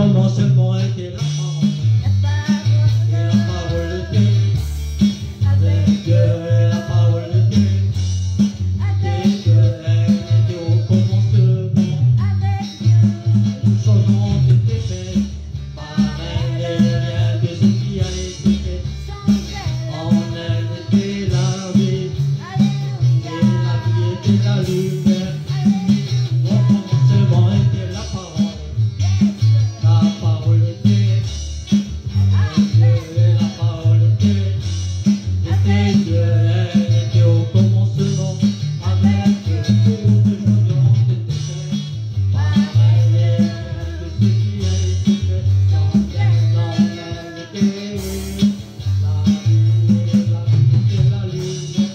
commencement était la parole. Et la parole était avec Dieu. Et la parole était Dieu. Elle était au commencement. Toutes choses ont été faites par elle. Et rien de ce qui a été fait. En elle était la vie. Et la vie était la lumière. Au commencement était la parole. La parole était avec Dieu. Et la parole était Dieu. Elle était au commencement avec Dieu. Toutes choses ont été faites par elle. Et rien de ce qui a été fait. Sans elle, en elle était la vie. Et la vie était la lumière. Et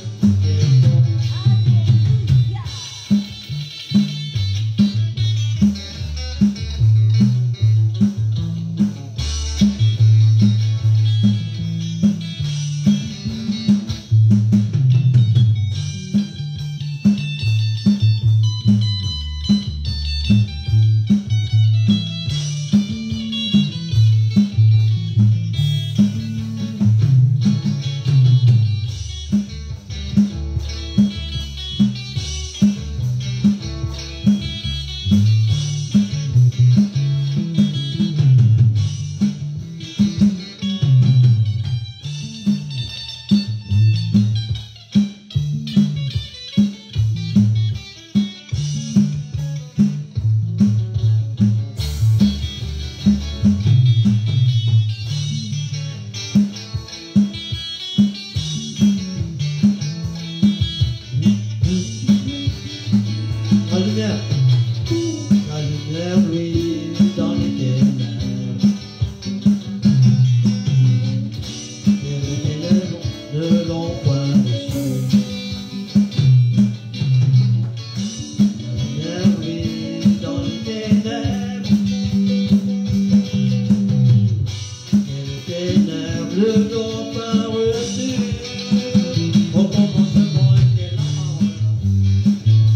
donc, la lumière brille dans les ténèbres. Et les ténèbres ne l'ont point reçu. La lumière brille dans les ténèbres. Et les ténèbres ne l'ont pas reçu. Au commencement était la parole.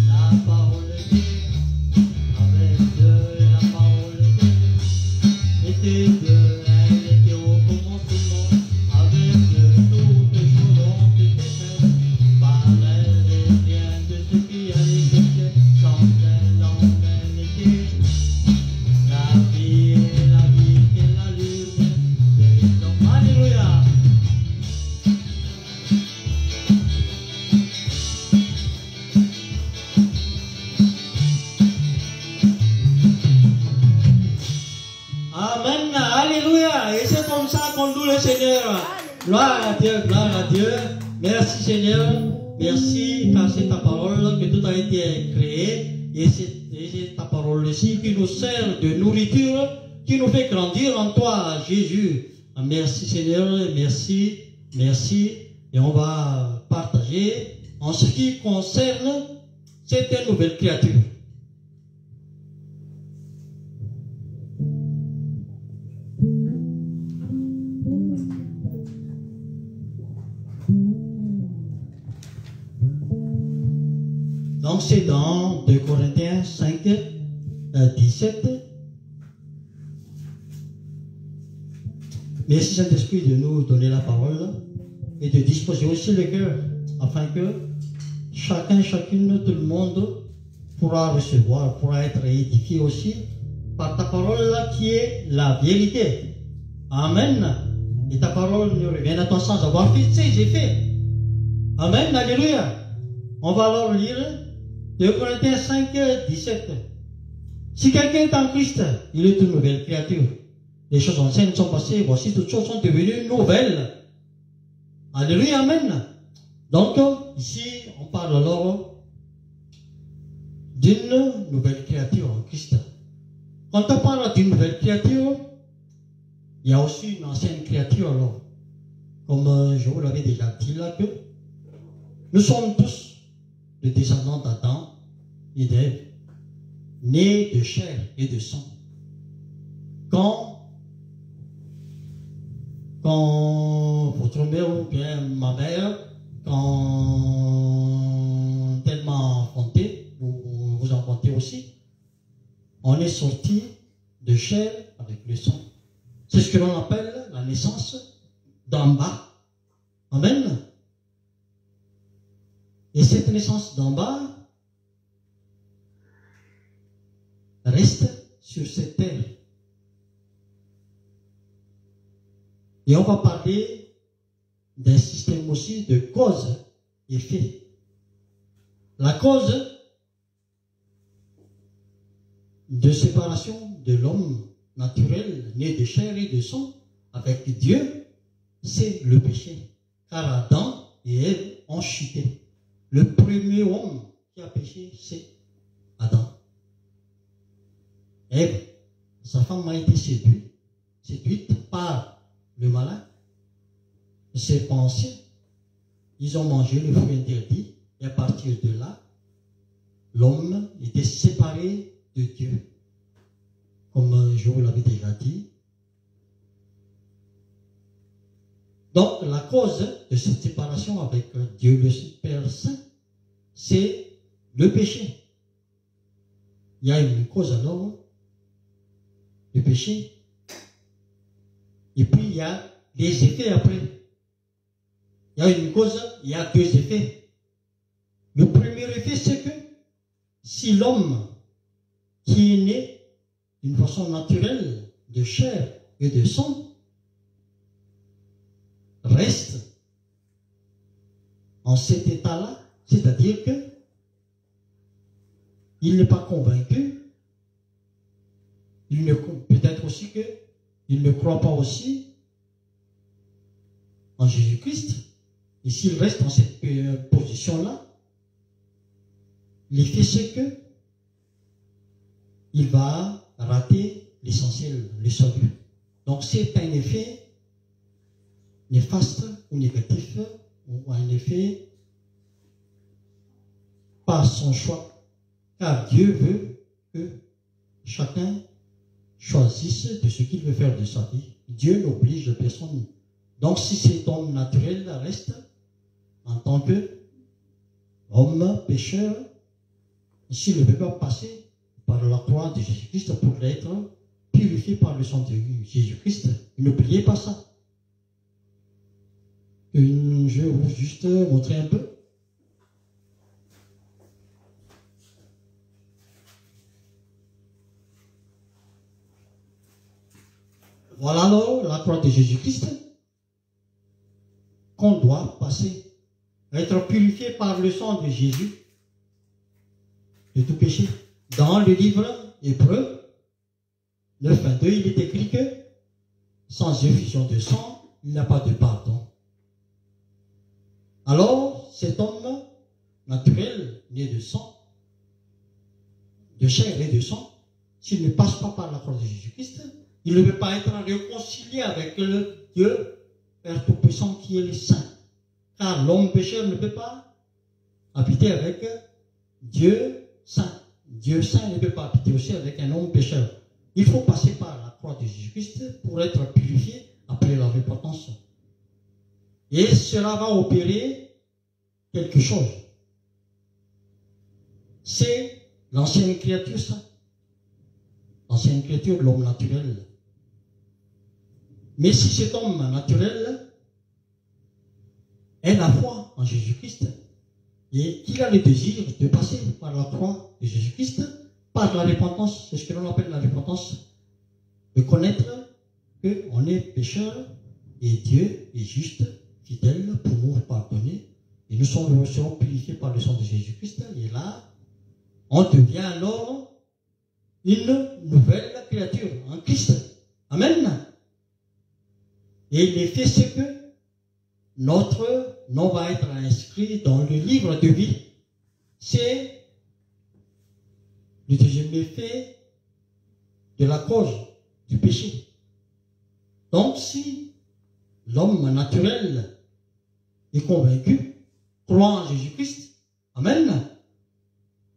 La parole était avec Dieu. Et la parole était Dieu. Elle était au commencement avec Dieu. Toutes choses ont été faites par elle. Et rien de ce qui a été fait sans elle. En elle était la vie. Et la vie était la lumière des hommes. Alléluia. Amen, alléluia. Et c'est comme ça qu'on loue le Seigneur. Gloire à Dieu, gloire à Dieu. Merci Seigneur. Merci car c'est ta parole que tout a été créé. Et c'est ta parole aussi qui nous sert de nourriture, qui nous fait grandir en toi, Jésus. Merci Seigneur, merci, merci. Et on va partager en ce qui concerne cette nouvelle créature. Donc c'est dans 2 Corinthiens 5, 17. Merci Saint-Esprit de nous donner la parole et de disposer aussi le cœur afin que chacun, chacune, tout le monde pourra recevoir, pourra être édifié aussi par ta parole là qui est la vérité. Amen. Et ta parole ne revient à toi sans avoir fait ses effets. Amen. Alléluia. On va alors lire 2 Corinthiens 5, 17. Si quelqu'un est en Christ, il est une nouvelle créature. Les choses anciennes sont passées, voici toutes choses sont devenues nouvelles. Alléluia, amen. Donc, ici, on parle alors d'une nouvelle créature en Christ. Quand on parle d'une nouvelle créature, il y a aussi une ancienne créature alors. Comme je vous l'avais déjà dit là, que nous sommes tous les descendants d'Adam et d'Ève, nés de chair et de sang. Quand votre mère ou bien ma mère, quand elle m'a enfanté, ou vous enfantez aussi, on est sorti de chair avec le sang. C'est ce que l'on appelle la naissance d'en bas. Amen. Et cette naissance d'en bas reste sur cette terre. Et on va parler d'un système aussi de cause et effet. La cause de séparation de l'homme naturel, né de chair et de sang, avec Dieu, c'est le péché. Car Adam et Ève ont chuté. Le premier homme qui a péché, c'est Adam. Ève, sa femme a été séduite par le malin, le serpent ancien. Ils ont mangé le fruit interdit, et à partir de là, l'homme était séparé de Dieu. Comme je vous l'avais déjà dit. Donc, la cause de cette séparation avec Dieu le Père Saint, c'est le péché. Il y a une cause alors, le péché. Et puis, il y a des effets après. Il y a une cause, il y a deux effets. Le premier effet, c'est que si l'homme qui est né d'une façon naturelle, de chair et de sang, reste en cet état-là, c'est-à-dire que il n'est pas convaincu, peut-être aussi qu'il ne croit pas aussi en Jésus-Christ, et s'il reste dans cette position-là, l'effet c'est que il va rater l'essentiel, le salut. Donc c'est un effet néfaste ou négatif, ou un effet par son choix. Car Dieu veut que chacun choisisse de ce qu'il veut faire de sa vie. Dieu n'oblige personne. Donc si cet homme naturel reste en tant qu'homme pécheur, s'il ne veut pas passer par la croix de Jésus-Christ pour être purifié par le sang de Jésus-Christ, n'oubliez pas ça. Je vais vous juste montrer un peu. Voilà alors la croix de Jésus-Christ qu'on doit passer, être purifié par le sang de Jésus de tout péché. Dans le livre Hébreux 9:22, il est écrit que sans effusion de sang, il n'y a pas de pardon. Alors, cet homme naturel, né de sang, de chair et de sang, s'il ne passe pas par la croix de Jésus-Christ, il ne peut pas être réconcilié avec le Dieu Père Tout-Puissant qui est le Saint. Car l'homme pécheur ne peut pas habiter avec Dieu Saint. Dieu Saint ne peut pas habiter aussi avec un homme pécheur. Il faut passer par la croix de Jésus-Christ pour être purifié après la repentance. Et cela va opérer quelque chose. C'est l'ancienne créature, ça. L'ancienne créature de l'homme naturel. Mais si cet homme naturel a la foi en Jésus-Christ et qu'il a le désir de passer par la croix de Jésus-Christ, par la repentance, c'est ce que l'on appelle la repentance, de connaître qu'on est pécheur et Dieu est juste, fidèle pour nous pardonner. Et nous serons purifiés par le sang de Jésus-Christ. Et là, on devient alors une nouvelle créature en Christ. Amen. Et l'effet, c'est que notre nom va être inscrit dans le livre de vie. C'est le deuxième effet de la cause du péché. Donc, si l'homme naturel est convaincu, croit en Jésus-Christ, amen,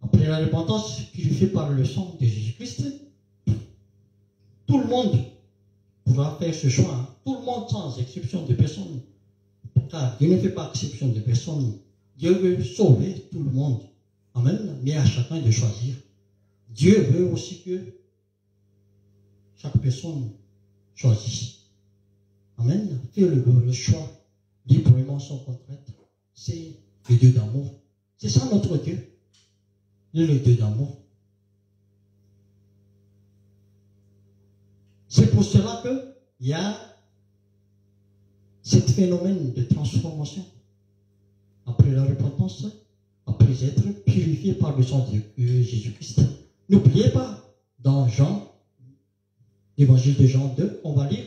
après la repentance purifiée par le sang de Jésus-Christ, tout le monde pourra faire ce choix. Hein. Tout le monde sans exception de personne. Car Dieu ne fait pas exception de personne. Dieu veut sauver tout le monde. Amen. Mais à chacun de choisir. Dieu veut aussi que chaque personne choisit. Amen. Fais le choix librement sans contrainte. C'est le Dieu d'amour. C'est ça notre Dieu. Le Dieu d'amour. C'est pour cela qu'il y a ce phénomène de transformation. Après la repentance, après être purifié par le sang de Jésus-Christ. N'oubliez pas, dans Jean, l'évangile de Jean 2, on va lire.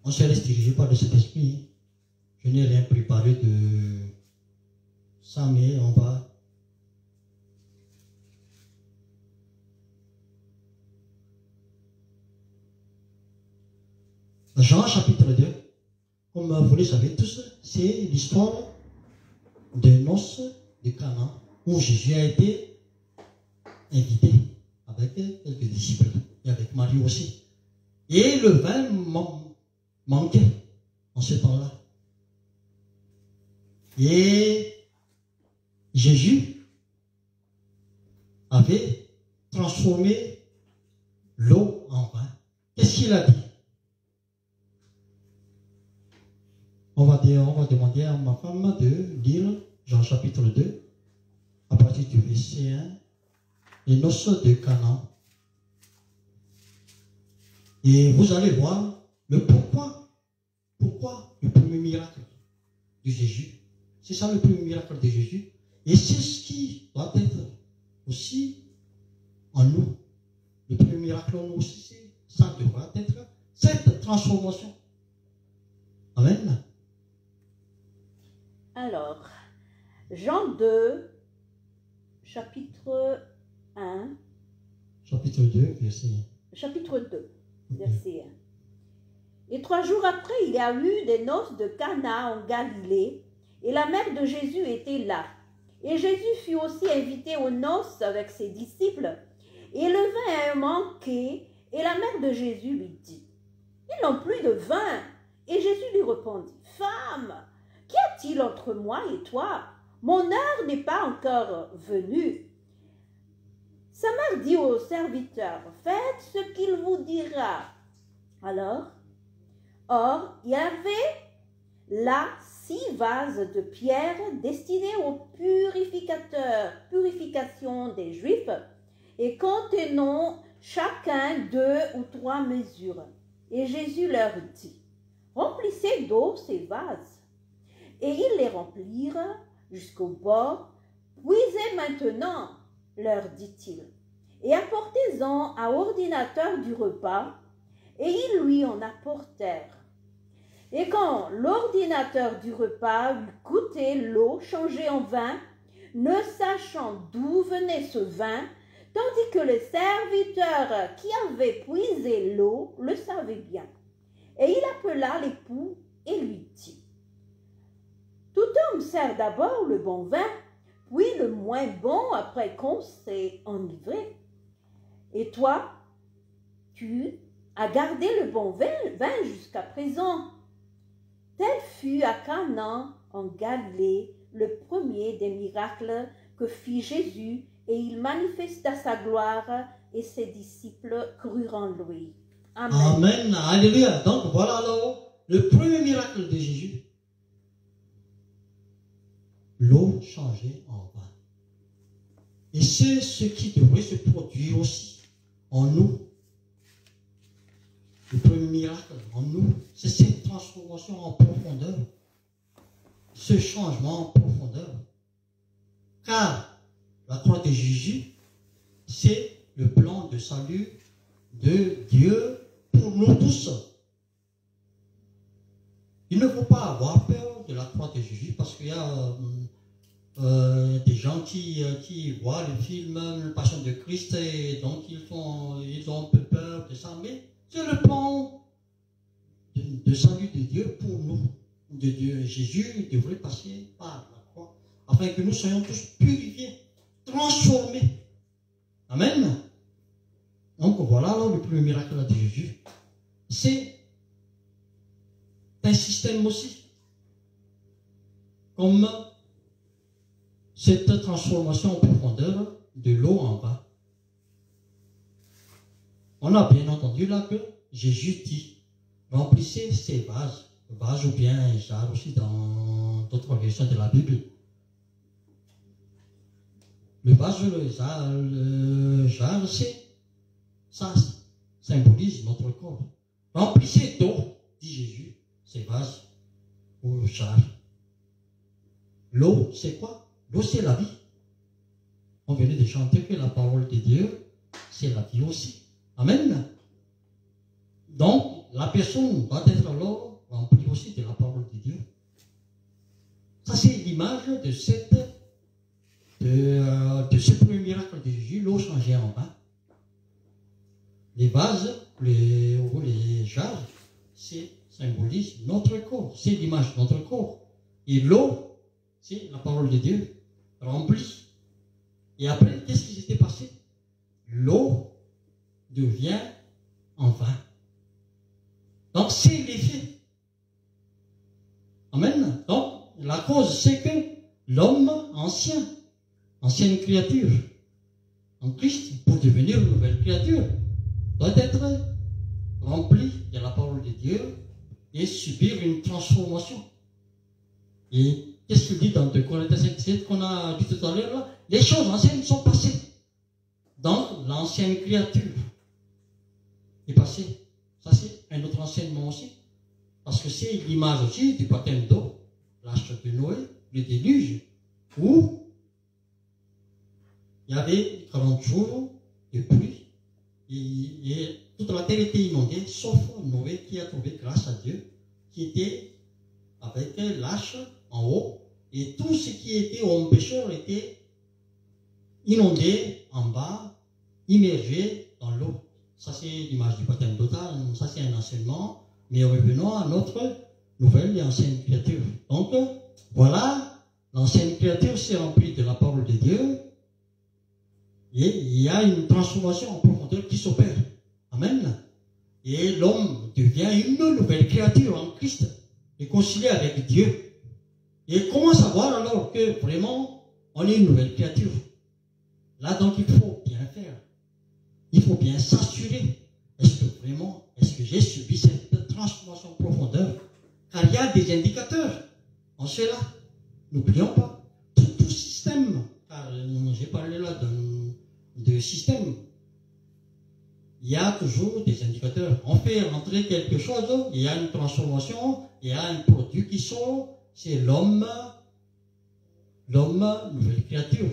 On se laisse diriger par le Saint-Esprit. Je n'ai rien préparé de ça, mais on va. Jean chapitre 2, comme vous le savez tous, c'est l'histoire des noces de Cana où Jésus a été invité avec quelques disciples et avec Marie aussi. Et le vin manquait en ce temps-là. Et Jésus avait transformé l'eau en vin. Qu'est-ce qu'il a dit? On va demander à ma femme de lire Jean chapitre 2, à partir du verset 1, les noces de Cana. Et vous allez voir le pourquoi le premier miracle de Jésus. C'est ça le premier miracle de Jésus. Et c'est ce qui doit être aussi en nous. Le premier miracle en nous aussi, ça devra être cette transformation. Amen. Alors, Jean 2, chapitre 1. Chapitre 2, verset 1. Chapitre 2, verset 1. Et 3 jours après, il y a eu des noces de Cana en Galilée, et la mère de Jésus était là. Et Jésus fut aussi invité aux noces avec ses disciples, et le vin a manqué, et la mère de Jésus lui dit, « Ils n'ont plus de vin. » Et Jésus lui répondit, « Femme, qu'y a-t-il entre moi et toi? Mon heure n'est pas encore venue. » Sa mère dit au serviteur, « Faites ce qu'il vous dira. » Alors, or, il y avait là 6 vases de pierre destinés aux purification des Juifs, et contenant chacun 2 ou 3 mesures. Et Jésus leur dit, « Remplissez d'eau ces vases. » Et ils les remplirent jusqu'au bord. « Puisez maintenant, leur dit-il, et apportez-en à ordinateur du repas. » Et ils lui en apportèrent. Et quand l'ordinateur du repas eut goûté l'eau changée en vin, ne sachant d'où venait ce vin, tandis que le serviteur qui avait puisé l'eau le savait bien. Et il appela l'époux et lui dit, « Tout homme sert d'abord le bon vin, puis le moins bon après qu'on s'est enivré. Et toi, tu as gardé le bon vin jusqu'à présent. » Tel fut à Cana en Galilée le premier des miracles que fit Jésus, et il manifesta sa gloire, et ses disciples crurent en lui. Amen. Amen. Alléluia. Donc voilà alors le premier miracle de Jésus. L'eau changée en vin. Et c'est ce qui devrait se produire aussi en nous. Le premier miracle en nous, c'est cette transformation en profondeur. Ce changement en profondeur. Car la croix de Jésus, c'est le plan de salut de Dieu pour nous tous. Il ne faut pas avoir peur de la croix de Jésus parce qu'il y a des gens qui voient le film La Passion de Christ et donc ils ont un peu peur de ça, mais c'est le plan de salut de Dieu pour nous. De Dieu. Jésus devrait passer par la croix afin que nous soyons tous purifiés, transformés. Amen. Donc voilà alors, le premier miracle de Jésus. C'est un système aussi. Comme cette transformation en profondeur de l'eau en vin. On a bien entendu là que Jésus dit, remplissez ces vases ou bien jarres aussi dans d'autres versions de la Bible. Le vase, le jarre, ça symbolise notre corps. Remplissez d'eau, dit Jésus, ces vases ou jarres. L'eau, c'est quoi? L'eau, c'est la vie. On venait de chanter que la parole de Dieu, c'est la vie aussi. Amen. Donc, la personne va être alors remplie aussi de la parole de Dieu. Ça, c'est l'image de ce premier miracle de Jésus, l'eau changée en vin. Les vases, les jarres, c'est symbolise notre corps, c'est l'image de notre corps. Et l'eau, c'est la parole de Dieu remplie. Et après, qu'est-ce qui s'était passé? L'eau devient en vin. Donc, c'est l'effet. Amen. Donc, la cause, c'est que l'homme ancienne créature, en Christ, pour devenir une nouvelle créature, doit être rempli de la parole de Dieu et subir une transformation. Et qu'est-ce qu'il dit dans 2 Corinthiens 5:7 qu'on a dit tout à l'heure là? Les choses anciennes sont passées. Donc, l'ancienne créature est passée. Ça, c'est un autre enseignement aussi. Parce que c'est l'image aussi du baptême d'eau, l'arche de Noé, le déluge, où il y avait 40 jours de pluie et toute la terre était inondée, sauf Noé qui a trouvé grâce à Dieu, qui était avec l'arche en haut, et tout ce qui était homme pécheur était inondé en bas, immergé dans l'eau. Ça, c'est l'image du baptême d'eau. Ça, c'est un enseignement. Mais revenons à notre nouvelle et ancienne créature. Donc, voilà, l'ancienne créature s'est remplie de la parole de Dieu. Et il y a une transformation en profondeur qui s'opère. Amen. Et l'homme devient une nouvelle créature en Christ, réconcilié avec Dieu. Et comment savoir alors que vraiment on est une nouvelle créature? Là, donc, il faut bien faire. Il faut bien s'assurer. Est-ce que j'ai subi cette transformation en profondeur? Car il y a des indicateurs en cela. N'oublions pas. Tout système, car j'ai parlé là de système. Il y a toujours des indicateurs. On fait rentrer quelque chose, il y a une transformation, il y a un produit qui sort, c'est l'homme, nouvelle créature.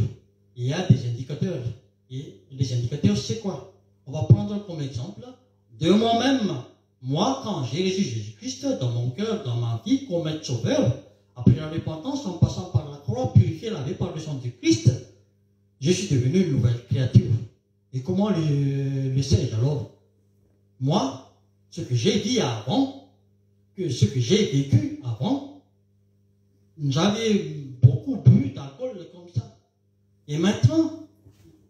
Il y a des indicateurs. Et les indicateurs, c'est quoi? On va prendre comme exemple de moi-même. Moi, quand j'ai reçu Jésus-Christ dans mon cœur, dans ma vie, comme être sauveur, après la repentance, en passant par la croix, purifié, lavé par le sang du Christ, je suis devenu une nouvelle créature. Et comment le sais-je alors? Moi, ce que j'ai dit avant, ce que j'ai vécu avant, j'avais beaucoup bu d'alcool comme ça. Et maintenant,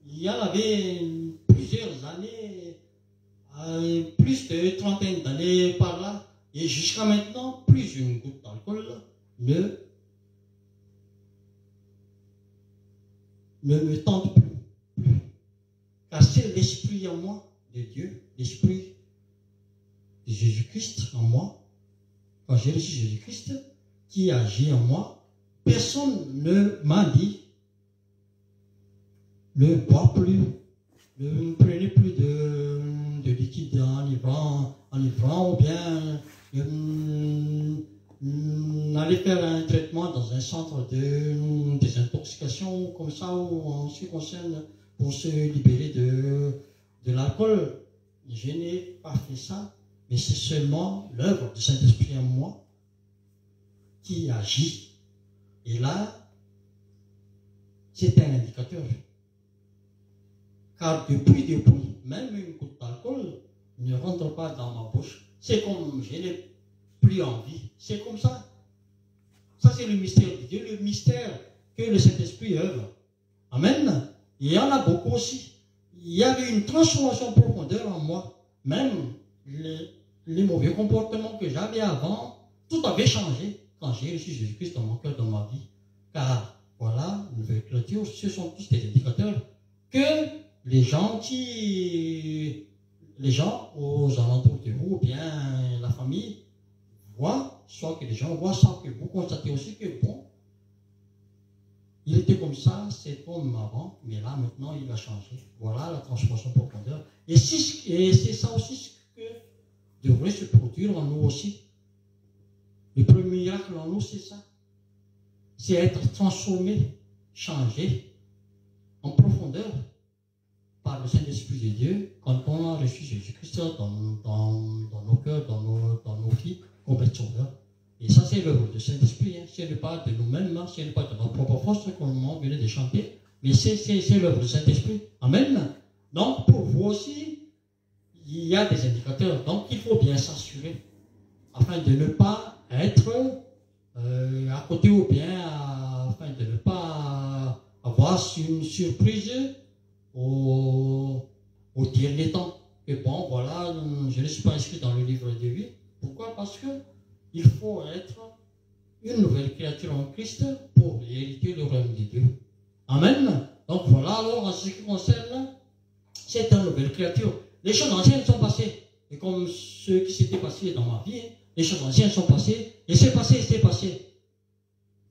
il y avait plusieurs années, plus de trentaine d'années par là, et jusqu'à maintenant, plus une goutte d'alcool ne me tente plus. Car c'est l'esprit en moi de Dieu, l'esprit de Jésus-Christ en moi. Quand j'ai reçu Jésus-Christ, qui agit en moi, personne ne m'a dit ne bois plus, ne prenez plus de liquide enivrant ou bien n'allez faire un traitement dans un centre de désintoxication comme ça, ou en ce qui concerne pour se libérer de l'alcool. Je n'ai pas fait ça, mais c'est seulement l'œuvre du Saint-Esprit en moi qui agit. Et là, c'est un indicateur. Car depuis, même une goutte d'alcool ne rentre pas dans ma bouche. C'est comme je n'ai plus envie. C'est comme ça. Ça, c'est le mystère de Dieu, le mystère que le Saint-Esprit œuvre. Amen. Il y en a beaucoup aussi. Il y avait une transformation profondeur en moi. Même les mauvais comportements que j'avais avant, tout avait changé quand j'ai reçu Jésus-Christ dans mon cœur, dans ma vie. Car, voilà, une nouvelle Écritures, ce sont tous des indicateurs que les gens aux alentours de vous, ou bien la famille, voient, soit que les gens voient, soit que vous constatez aussi que bon, il était comme ça, c'est comme avant, mais là maintenant il a changé. Voilà la transformation profondeur. Et c'est ça aussi ce que devrait se produire en nous aussi. Le premier miracle en nous, c'est ça. C'est être transformé, changé en profondeur par le Saint-Esprit de Dieu quand on a reçu Jésus-Christ dans nos cœurs, dans nos vies, comme être sauveur. Et ça, c'est l'œuvre du Saint-Esprit. Hein. Ce n'est pas de nous-mêmes, ce n'est pas de notre propre force, comme on venait de chanter, mais c'est l'œuvre du Saint-Esprit. Amen. Donc, pour vous aussi, il y a des indicateurs. Donc, il faut bien s'assurer, afin de ne pas être à côté ou bien, afin de ne pas avoir une surprise au dernier temps. Et bon, voilà, je ne suis pas inscrit dans le livre de vie. Pourquoi? Parce que il faut être une nouvelle créature en Christ pour hériter le royaume de Dieu. Amen. Donc voilà, alors en ce qui concerne cette nouvelle créature, les choses anciennes sont passées. Et comme ce qui s'était passé dans ma vie, les choses anciennes sont passées. Et c'est passé, c'est passé.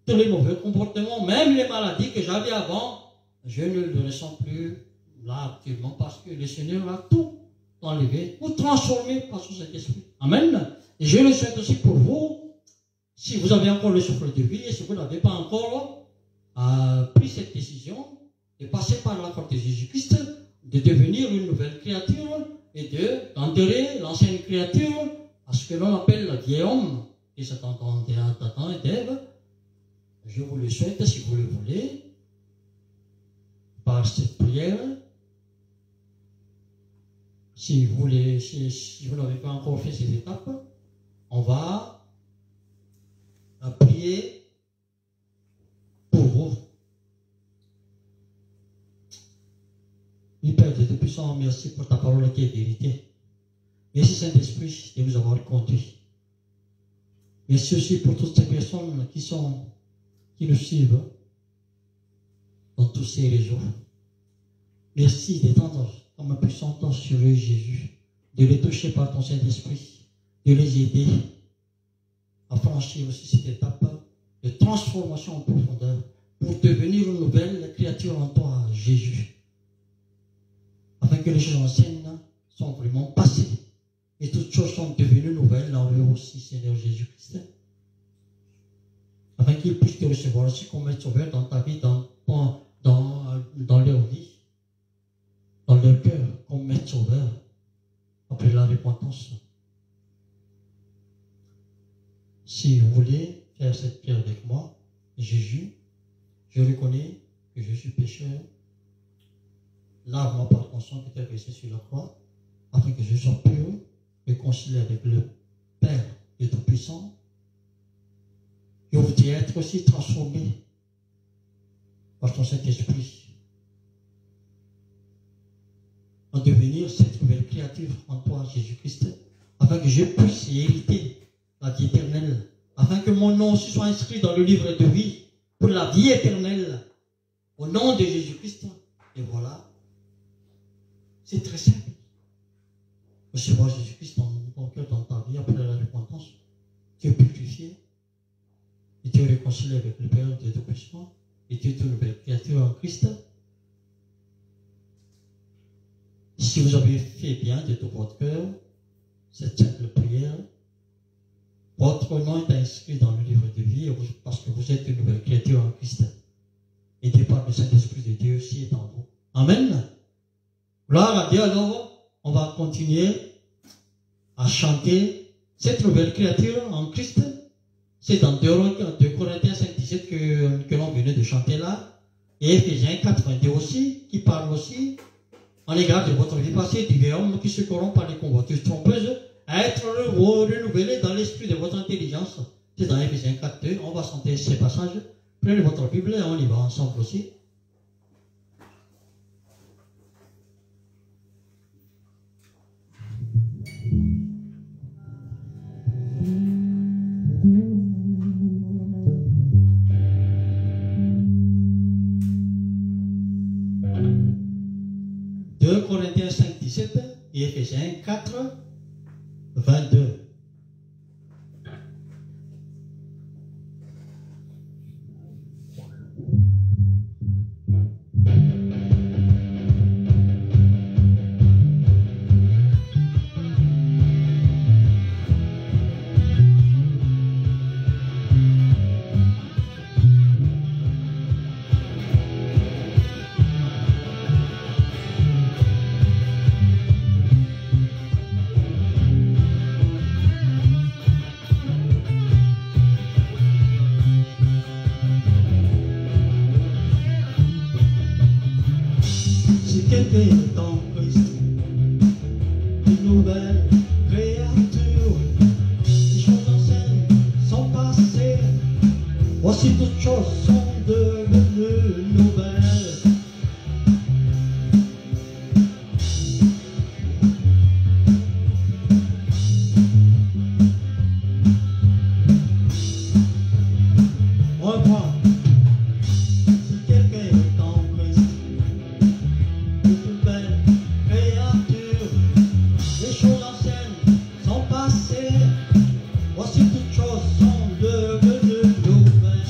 Tous les mauvais comportements, même les maladies que j'avais avant, je ne le ressens plus là actuellement parce que le Seigneur a tout enlevé, tout transformé par son Saint-Esprit. Amen. Et je le souhaite aussi pour vous, si vous avez encore le souffle de vie et si vous n'avez pas encore pris cette décision de passer par la croix de Jésus-Christ, de devenir une nouvelle créature et d'enterrer l'ancienne créature à ce que l'on appelle le vieil homme, et c'est d'Adam et d'Ève. Je vous le souhaite, si vous le voulez, par cette prière. Si vous n'avez pas encore fait ces étapes, on va prier pour vous. Oui, Père Dieu Tout-Puissant, merci pour ta parole qui est vérité. Merci Saint-Esprit de nous avoir conduits. Merci aussi pour toutes ces personnes qui nous suivent dans tous ces réseaux. Merci d'étendre comme puissante sur eux, Jésus, de les toucher par ton Saint-Esprit, de les aider à franchir aussi cette étape de transformation en profondeur pour devenir une nouvelle créature en toi, Jésus. Afin que les choses anciennes sont vraiment passées et toutes choses sont devenues nouvelles en eux aussi, Seigneur Jésus-Christ. Afin qu'ils puissent te recevoir aussi comme être sauveur dans ta vie, dans leur vie, dans leur cœur, comme être sauveur, après la repentance. Si vous voulez faire cette prière avec moi, Jésus, je reconnais que je suis pécheur. Lave-moi par ton sang qui t'a versé sur la croix, afin que je sois pur, réconcilié avec le Père et Tout-Puissant. Je voudrais être aussi transformé par ton Saint-Esprit, en devenir cette nouvelle créature en toi, Jésus-Christ, afin que je puisse hériter la vie éternelle, afin que mon nom aussi soit inscrit dans le livre de vie pour la vie éternelle, au nom de Jésus-Christ. Et voilà, c'est très simple. Recevoir Jésus-Christ dans ton cœur, dans ta vie, après la repentance, tu es purifié, et tu es réconcilié avec le Père de Tout-Puissant, et tu es une nouvelle créature en Christ. Si vous avez fait bien de tout votre cœur cette simple prière, votre nom est inscrit dans le livre de vie parce que vous êtes une nouvelle créature en Christ. Aidé par le Saint-Esprit de Dieu aussi est en vous. Amen. Gloire à Dieu. Alors, on va continuer à chanter cette nouvelle créature en Christ. C'est dans 2 Corinthiens 5,17 que l'on venait de chanter là. Et Éphésiens 4,22 aussi, qui parle aussi en l'égard de votre vie passée, du vieil homme qui se corrompt par les convoitises trompeuses, à être renouvelé dans l'esprit de votre intelligence. C'est dans Éphésiens 4,2. On va chanter ces passages. Prenez votre Bible et on y va ensemble aussi. 2 Corinthiens 5, 17 et Éphésiens 4, 22. Dans Christ, une nouvelle créature, les choses anciennes sont passées, voici toutes choses sont devenues nouvelles. On prend. Si quelqu'un est en Christ, les choses anciennes sont passées, voici toutes choses sont devenues nouvelles.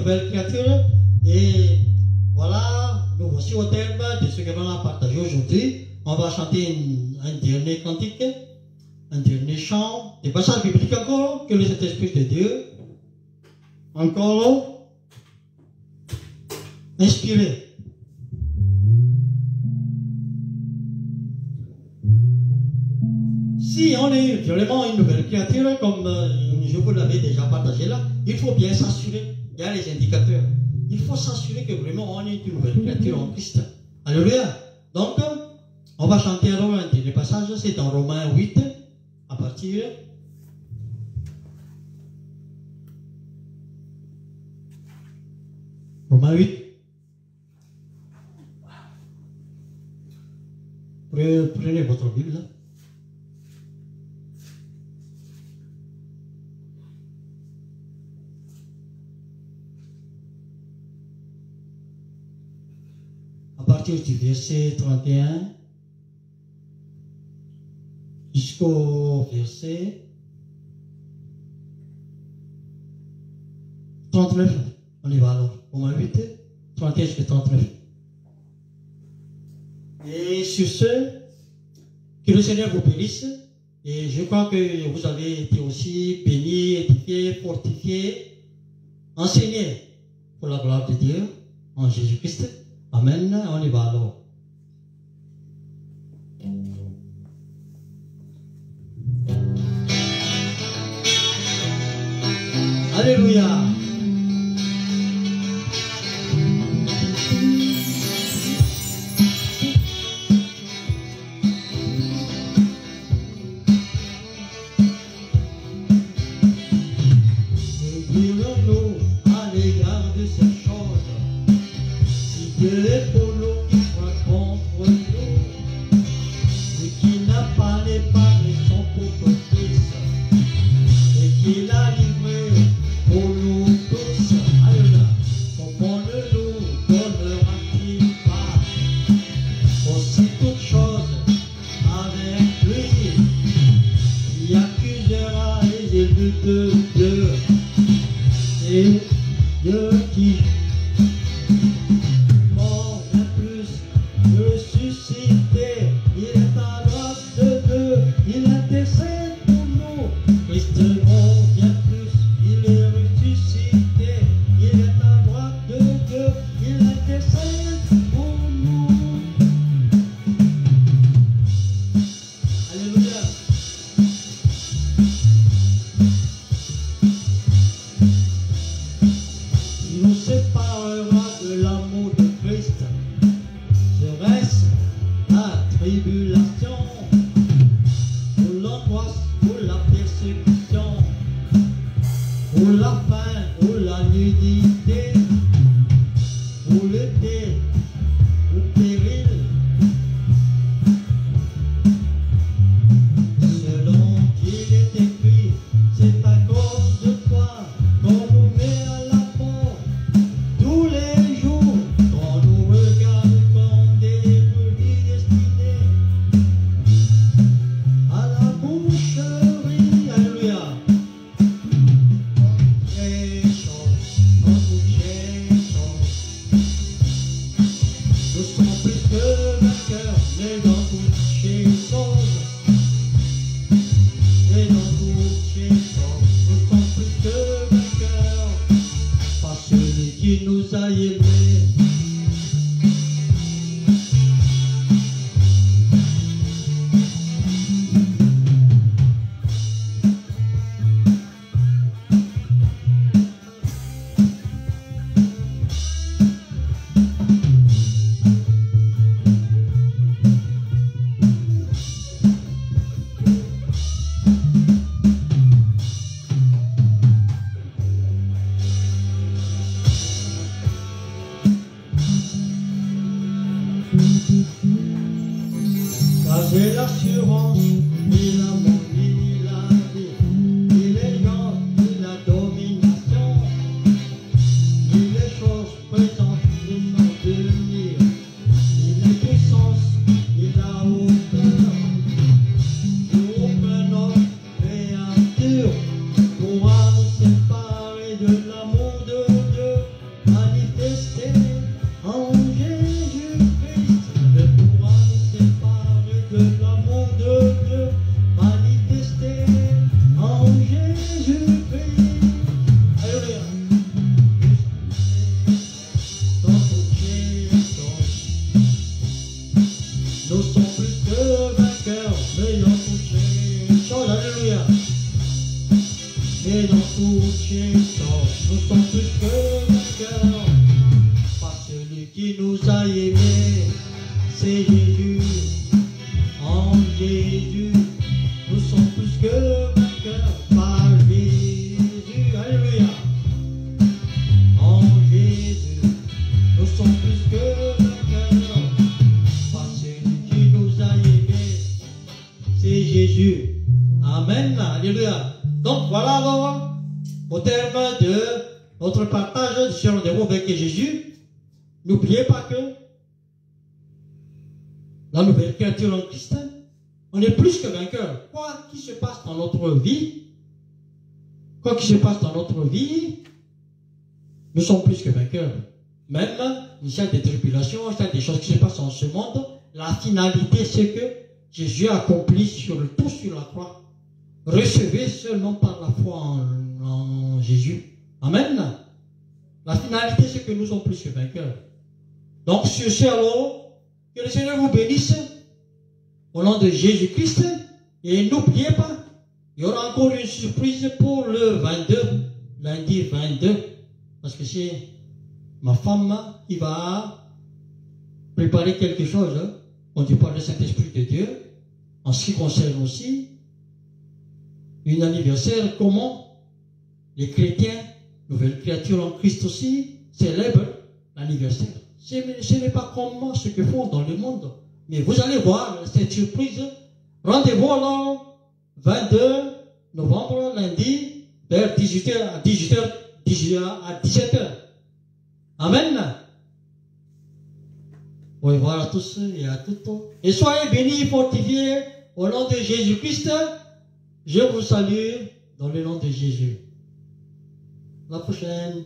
nouvelle créature. Et voilà, nous voici au terme de ce que l'on a partagé aujourd'hui. On va chanter un dernier cantique, un dernier chant, des passages bibliques encore, que le Saint-Esprit de Dieu, encore inspiré. Si on est vraiment une nouvelle créature, comme je vous l'avais déjà partagé là, il faut bien s'assurer, il y a les indicateurs, il faut s'assurer que vraiment on est une nouvelle créature en Christ. Alléluia. Donc, on va chanter alors un dernier passage, c'est dans Romains 8, à partir Romains 8. Prenez votre Bible. À partir du verset 31 jusqu'au verset 39. On y va alors. Vous m'invitez 31 jusqu'à 39. Et sur ce, que le Seigneur vous bénisse. Et je crois que vous avez été aussi bénis, édifiés, fortifiés, enseignés pour la gloire de Dieu en Jésus-Christ. Amen. On y va alors. Alléluia. J'ai l'assurance, ni l'amour, ni la vie, ni l'élégance, ni la domination, ni les choses présentes, ni son devenir, ni les puissances, ni la hauteur. Aucun homme créature pourra nous séparer de l'amour de Dieu manifesté en Jésus-Christ. Ne pourra nous séparer de l'amour de Dieu manifesté en Jésus-Christ. Alléluia. Dans toute chose, nous sommes plus que vainqueurs, mais dans toutes choses, alléluia. Et dans toutes choses, nous sommes plus que vainqueurs, par celui qui nous a aimés, c'est Jésus. En Jésus, nous sommes plus que vainqueurs, par Jésus, alléluia. En Jésus, nous sommes plus que vainqueurs, par celui qui nous a aimés. notre partage de ce rendez-vous avec Jésus, n'oubliez pas que la nouvelle créature en Christ, on est plus que vainqueur. Quoi qu'il se passe dans notre vie, nous sommes plus que vainqueurs. Même s'il y a des tribulations, s'il y a des choses qui se passent dans ce monde, la finalité c'est que Jésus a accompli tout sur la croix. Recevez seulement par la foi en Jésus. Amen. La finalité c'est que nous sommes plus que vainqueurs. Donc sur ce alors, que le Seigneur vous bénisse au nom de Jésus-Christ. Et n'oubliez pas, il y aura encore une surprise pour le 22, lundi 22, parce que c'est ma femme qui va préparer quelque chose, conduit par le Saint-Esprit de Dieu, en ce qui concerne aussi un anniversaire, comment les chrétiens, nouvelles créatures en Christ aussi, célèbrent l'anniversaire. Ce n'est pas comme ce que font dans le monde, mais vous allez voir cette surprise. Rendez-vous alors 22 novembre, lundi, vers 18h à 17h. Amen. Au revoir à tous et à toutes. Et soyez bénis, fortifiés au nom de Jésus-Christ. Je vous salue dans le nom de Jésus. À la prochaine.